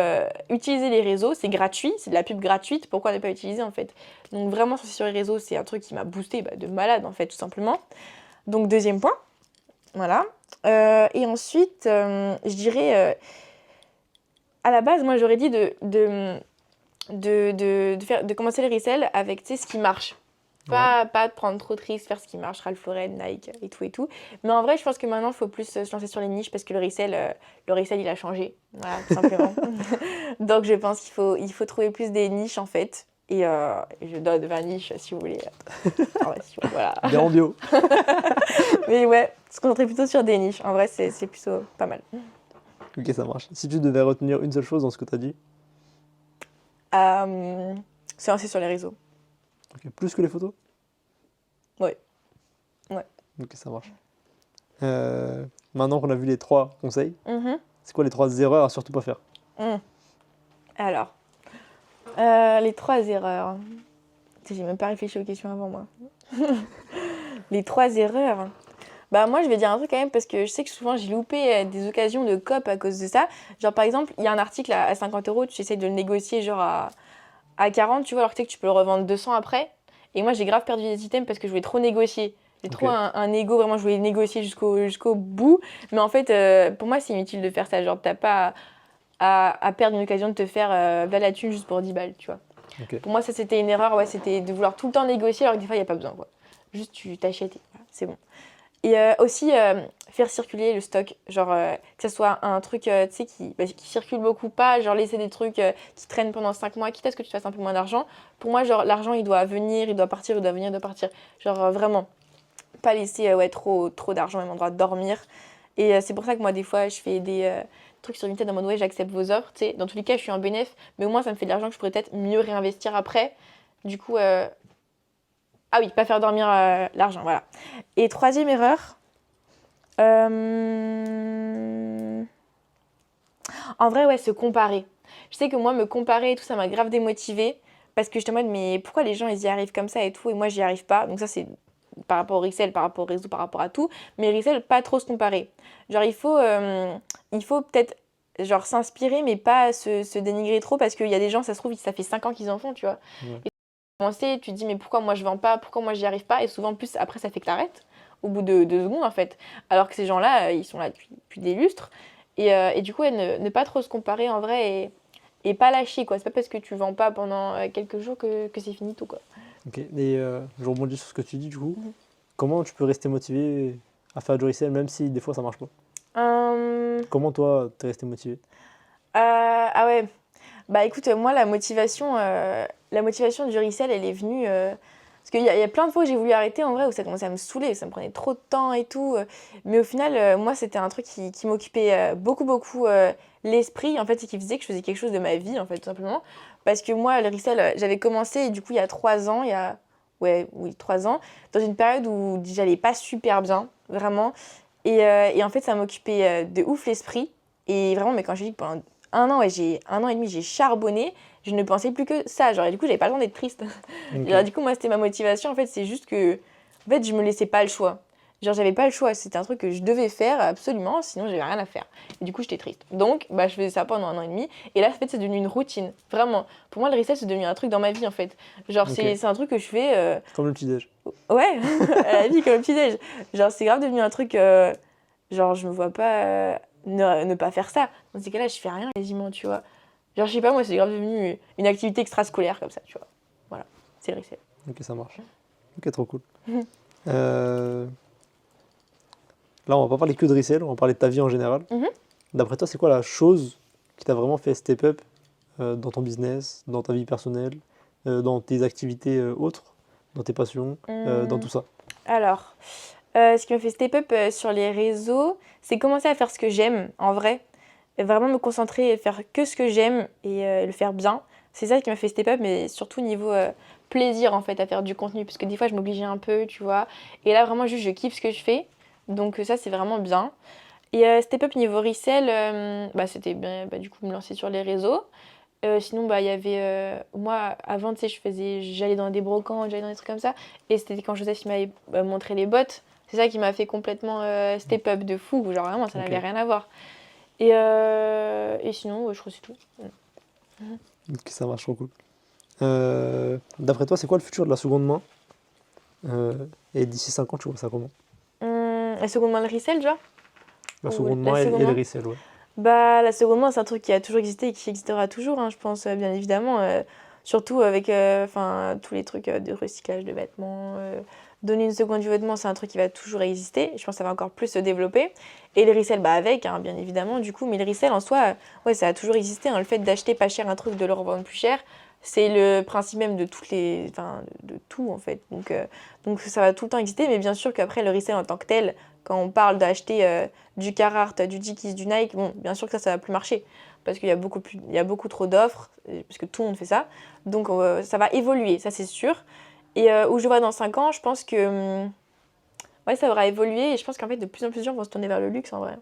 utiliser les réseaux, c'est gratuit, c'est de la pub gratuite. Pourquoi ne pas utiliser en fait? Donc vraiment, se lancer sur les réseaux, c'est un truc qui m'a boosté de malade en fait, tout simplement. Donc deuxième point, voilà. Et ensuite, je dirais, à la base, moi j'aurais dit de de commencer le resell avec, tu sais, ce qui marche. Pas de prendre trop de risques, faire ce qui marche, Ralph Lauren, Nike et tout et tout. Mais en vrai, je pense que maintenant, il faut plus se lancer sur les niches parce que le resell, il a changé. Voilà, tout simplement. Donc, je pense qu'il faut trouver plus des niches, en fait. Et je donne 20 niches, si vous voulez. Voilà. Bien en bio. Mais ouais, se concentrer plutôt sur des niches. En vrai, c'est plutôt pas mal. Ok, ça marche. Si tu devais retenir une seule chose dans ce que tu as dit, Se lancer sur les réseaux. ok, plus que les photos? Ouais. Ok, ça marche. Maintenant qu'on a vu les 3 conseils, c'est quoi les 3 erreurs à surtout pas faire? Alors, les 3 erreurs. J'ai même pas réfléchi aux questions avant moi. Les 3 erreurs. Bah moi je vais dire un truc quand même parce que je sais que souvent j'ai loupé des occasions de cop à cause de ça. Genre par exemple, il y a un article à 50 €, tu essayes de le négocier genre à 40, tu vois, alors que tu sais que tu peux le revendre 200 après. Et moi j'ai grave perdu des items parce que je voulais trop négocier. J'ai trop un ego, vraiment je voulais négocier jusqu'au bout. Mais en fait, pour moi c'est inutile de faire ça. Genre t'as pas à perdre une occasion de te faire la thune juste pour 10 balles, tu vois. Ok. Pour moi ça c'était une erreur, ouais, c'était de vouloir tout le temps négocier alors que des fois il n'y a pas besoin, quoi. Juste tu t'achètes et voilà, c'est bon. Et aussi, faire circuler le stock. Genre, que ce soit un truc, tu sais, qui circule beaucoup pas. Genre, laisser des trucs qui traînent pendant 5 mois, quitte à ce que tu fasses un peu moins d'argent. Pour moi, genre, l'argent, il doit venir, il doit partir, il doit venir, il doit partir. Genre, vraiment, pas laisser ouais, trop d'argent, même endroit de dormir. Et c'est pour ça que moi, des fois, je fais des trucs sur Vinted en mode, ouais, j'accepte vos offres. Tu sais, dans tous les cas, je suis en bénéf. Mais au moins, ça me fait de l'argent que je pourrais peut-être mieux réinvestir après. Du coup, ah oui, pas faire dormir l'argent, voilà. Et troisième erreur... En vrai, ouais, se comparer. Je sais que moi, me comparer et tout, ça m'a grave démotivée. Parce que j'étais en mode, mais pourquoi les gens, ils y arrivent comme ça et tout, et moi, j'y arrive pas. Donc ça, c'est par rapport au Rixel, par rapport au réseau, par rapport à tout. Mais Rixel, pas trop se comparer. Genre, il faut peut-être genre s'inspirer, mais pas se dénigrer trop, parce qu'il y a des gens, ça se trouve, ça fait 5 ans qu'ils en font, tu vois. Ouais. Et commencer, tu te dis, mais pourquoi moi, je vends pas, pourquoi moi, j'y arrive pas. Et souvent, plus, après, ça fait que t'arrêtes au bout de 2 secondes, en fait. Alors que ces gens-là, ils sont là depuis des lustres. Et du coup, ouais, ne pas trop se comparer en vrai et pas lâcher, quoi. C'est pas parce que tu vends pas pendant quelques jours que c'est fini tout, quoi. Ok, et je rebondis sur ce que tu dis du coup. Mhm. Comment tu peux rester motivé à faire du resell même si des fois ça marche pas? Euh, Comment toi t'es resté motivé? ah ouais, bah écoute, moi la motivation du resell, elle est venue. Parce qu'il y a plein de fois où j'ai voulu arrêter en vrai, où ça commençait à me saouler, ça me prenait trop de temps et tout. Mais au final, moi, c'était un truc qui m'occupait beaucoup, beaucoup l'esprit, en fait, et qui faisait que je faisais quelque chose de ma vie, en fait, tout simplement. Parce que moi, le resell, j'avais commencé, et du coup, il y a 3 ans, ouais, oui, 3 ans, dans une période où j'allais pas super bien, vraiment. Et en fait, ça m'occupait de ouf l'esprit. Et vraiment, mais quand je dis que pendant 1 an, ouais, 1 an et demi, j'ai charbonné, je ne pensais plus que ça. Genre, et du coup, j'avais pas le temps d'être triste. Ok. Genre, du coup, moi, c'était ma motivation. En fait, c'est juste que, en fait, je me laissais pas le choix. Genre, j'avais pas le choix. C'était un truc que je devais faire absolument, sinon, j'avais rien à faire. Et du coup, j'étais triste. Donc, bah, je faisais ça pendant 1 an et demi. Et là, en fait, c'est devenu une routine. Vraiment. Pour moi, le reset, c'est devenu un truc dans ma vie, en fait. Genre, Ok. c'est un truc que je fais. Comme le petit-déj. Ouais, à la vie, comme petit-déj. Genre, c'est grave devenu un truc. Genre, je me vois pas ne pas faire ça. Dans ces cas-là, je fais rien quasiment, tu vois. Genre, je sais pas, moi, c'est grave devenu une activité extrascolaire comme ça, tu vois. Voilà, c'est le reset. Ok, ça marche. Ok, trop cool. Euh, Là, on va pas parler que de resell, on va parler de ta vie en général. Mhm. D'après toi, c'est quoi la chose qui t'a vraiment fait step up dans ton business, dans ta vie personnelle, dans tes activités autres, dans tes passions, dans tout ça? Alors, ce qui me fait step up sur les réseaux, c'est commencer à faire ce que j'aime, en vrai. Et vraiment me concentrer et faire que ce que j'aime et le faire bien. C'est ça qui m'a fait step up, mais surtout niveau plaisir, en fait, à faire du contenu. Parce que des fois, je m'obligeais un peu, tu vois. Et là, vraiment, juste, je kiffe ce que je fais. Donc ça, c'est vraiment bien. Et step up niveau resell, bah, c'était bien, bah, du coup, me lancer sur les réseaux. Sinon, bah, il y avait. Moi, avant, tu sais, j'allais dans des brocantes, j'allais dans des trucs comme ça. Et c'était quand Joseph il m'avait montré les bots. C'est ça qui m'a fait complètement step up de fou. Genre, vraiment, ça n'avait Ok. rien à voir. Et sinon, je crois que c'est tout. Ok, ça marche, trop cool. D'après toi, c'est quoi le futur de la seconde main? Et d'ici 5 ans, tu vois ça comment? La seconde main, le resell, genre? La Ou seconde la main et seconde le main? resell, ouais. Bah, la seconde main, c'est un truc qui a toujours existé et qui existera toujours, hein, je pense, bien évidemment. Surtout avec tous les trucs de recyclage de vêtements. Donner une seconde vie aux vêtements, c'est un truc qui va toujours exister. Je pense que ça va encore plus se développer. Et le resell, bah avec, hein, bien évidemment, du coup. Mais le resell, en soi, ouais, ça a toujours existé, hein. Le fait d'acheter pas cher un truc, de le revendre plus cher, c'est le principe même de de tout, en fait. Donc ça va tout le temps exister. Mais bien sûr qu'après, le resell en tant que tel, quand on parle d'acheter du Carhartt, du Dickies, du Nike, bon, bien sûr que ça va plus marcher. Parce qu'il y a il y a beaucoup trop d'offres, parce que tout le monde fait ça. Donc ça va évoluer, ça c'est sûr. Et où je vois dans 5 ans, je pense que ouais, ça va évoluer. Et je pense qu'en fait, de plus en plus de gens vont se tourner vers le luxe en vrai.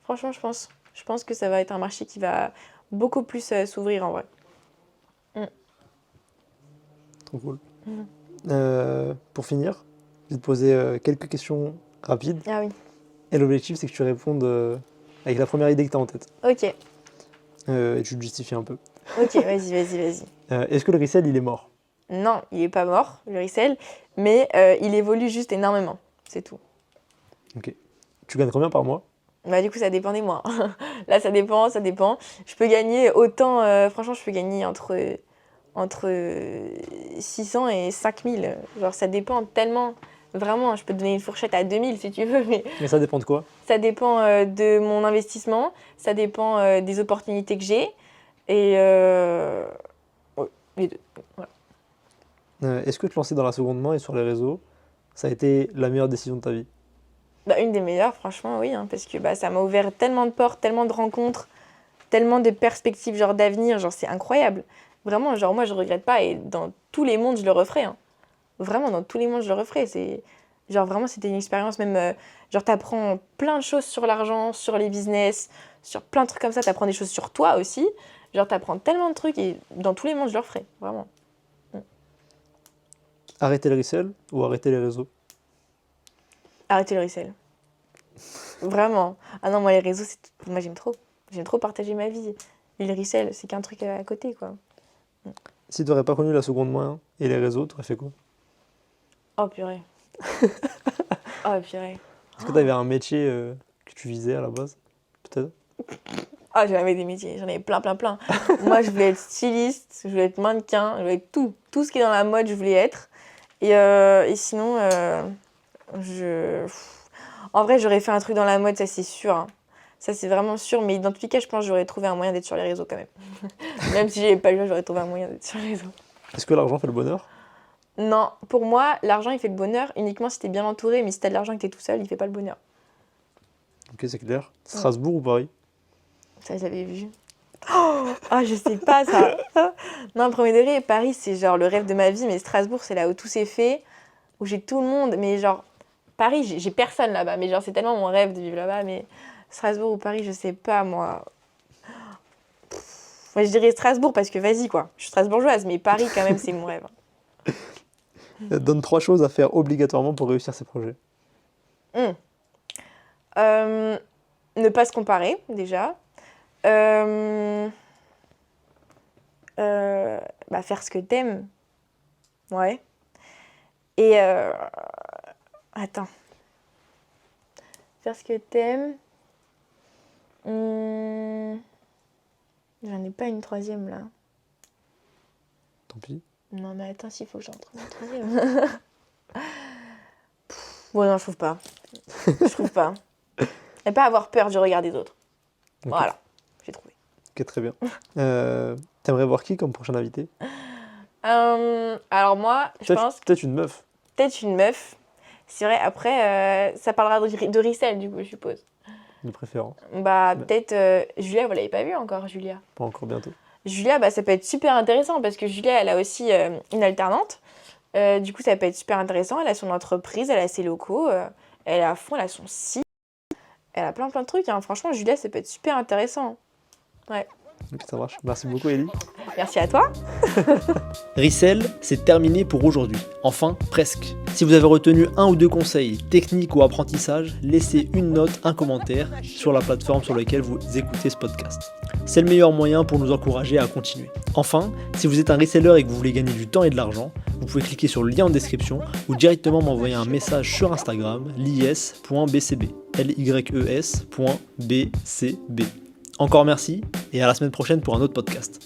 Franchement, je pense. Je pense que ça va être un marché qui va beaucoup plus s'ouvrir en vrai. Mm. Trop cool. Mm. Pour finir, je vais te poser quelques questions rapides. Ah oui. Et l'objectif, c'est que tu répondes avec la première idée que tu as en tête. Ok. Et tu te justifies un peu. Ok, vas-y. Est-ce que le resell, il est mort? Non, il est pas mort, le resell, mais il évolue juste énormément. C'est tout. Ok. Tu gagnes combien par mois? Bah du coup, ça dépend des mois. Là, ça dépend. Je peux gagner autant... franchement, je peux gagner entre 600 et 5000. Genre, ça dépend tellement. Vraiment, je peux te donner une fourchette à 2000 si tu veux, mais Mais ça dépend de quoi? ça dépend de mon investissement, ça dépend des opportunités que j'ai, et ouais, les deux. Voilà. Est-ce que te lancer dans la seconde main et sur les réseaux, ça a été la meilleure décision de ta vie? Bah, une des meilleures, franchement, oui, hein, parce que bah, ça m'a ouvert tellement de portes, tellement de rencontres, tellement de perspectives, genre d'avenir, genre c'est incroyable. Vraiment, genre moi je regrette pas, et dans tous les mondes je le referai, hein. Vraiment, dans tous les mondes je le referai. C'est genre vraiment c'était une expérience même, genre t'apprends plein de choses sur l'argent, sur les business, sur plein de trucs comme ça, t'apprends des choses sur toi aussi. Genre t'apprends tellement de trucs et dans tous les mondes je le referai, vraiment. Arrêter le resell ou arrêter les réseaux? Arrêtez le resell. Vraiment. Ah non, moi les réseaux, moi j'aime trop. J'aime trop partager ma vie. Et le resell, c'est qu'un truc à côté, quoi. Si tu n'aurais pas connu la seconde main et les réseaux, tu aurais fait quoi? Oh purée. Oh purée. Est-ce que tu avais un métier que tu visais à la base? Peut-être? Ah, j'avais des métiers, j'en avais plein. Moi, je voulais être styliste, je voulais être mannequin, je voulais être tout. Tout ce qui est dans la mode, je voulais être. Et sinon, en vrai, j'aurais fait un truc dans la mode, ça c'est sûr, hein. Ça c'est vraiment sûr, mais dans tous les cas, je pense que j'aurais trouvé un moyen d'être sur les réseaux quand même. Même si j'avais pas le choix, j'aurais trouvé un moyen d'être sur les réseaux. Est-ce que l'argent fait le bonheur? Non, pour moi, l'argent il fait le bonheur uniquement si t'es bien entouré, mais si t'as de l'argent et que t'es tout seul, il fait pas le bonheur. Ok, c'est clair. Strasbourg ou Paris? Ça, j'avais vu. Oh, ah, je sais pas ça. Non, premier degré, Paris, c'est genre le rêve de ma vie, mais Strasbourg, c'est là où tout s'est fait, où j'ai tout le monde. Mais genre, Paris, j'ai personne là-bas, mais genre, c'est tellement mon rêve de vivre là-bas. Mais Strasbourg ou Paris, je sais pas, moi. Moi, je dirais Strasbourg parce que vas-y, quoi. Je suis strasbourgeoise, mais Paris, quand même, c'est mon rêve. Donne 3 choses à faire obligatoirement pour réussir ces projets. Ne pas se comparer, déjà. Faire ce que t'aimes. Ouais. Et attends. Faire ce que t'aimes. J'en ai pas une troisième là. Tant pis. Non mais attends, s'il faut que j'en trouve une troisième. Bon non, je trouve pas. Je trouve pas. Et pas avoir peur du regard des autres. Okay. Voilà, j'ai trouvé. Ok, très bien. T'aimerais voir qui comme prochain invité? Alors moi, je pense... Peut-être une meuf. Peut-être une meuf. C'est vrai, après, ça parlera de resell, du coup, je suppose. De préférence. Peut-être... Julia, vous l'avez pas vue encore, Julia? Pas encore, bientôt. Julia, ça peut être super intéressant, parce que Julia, elle a aussi une alternante. Du coup, ça peut être super intéressant. Elle a son entreprise, elle a ses locaux, elle est à fond, elle a son site. Elle a plein de trucs, hein. Franchement, Julia, ça peut être super intéressant. Ouais. Ok, ça marche. Merci beaucoup, Ellie. Merci à toi. Resell, c'est terminé pour aujourd'hui. Enfin, presque. Si vous avez retenu un ou deux conseils, techniques ou apprentissages, laissez une note, un commentaire sur la plateforme sur laquelle vous écoutez ce podcast. C'est le meilleur moyen pour nous encourager à continuer. Enfin, si vous êtes un reseller et que vous voulez gagner du temps et de l'argent, vous pouvez cliquer sur le lien en description ou directement m'envoyer un message sur Instagram, lyes.bcb, lyes.bcb. Encore merci et à la semaine prochaine pour un autre podcast.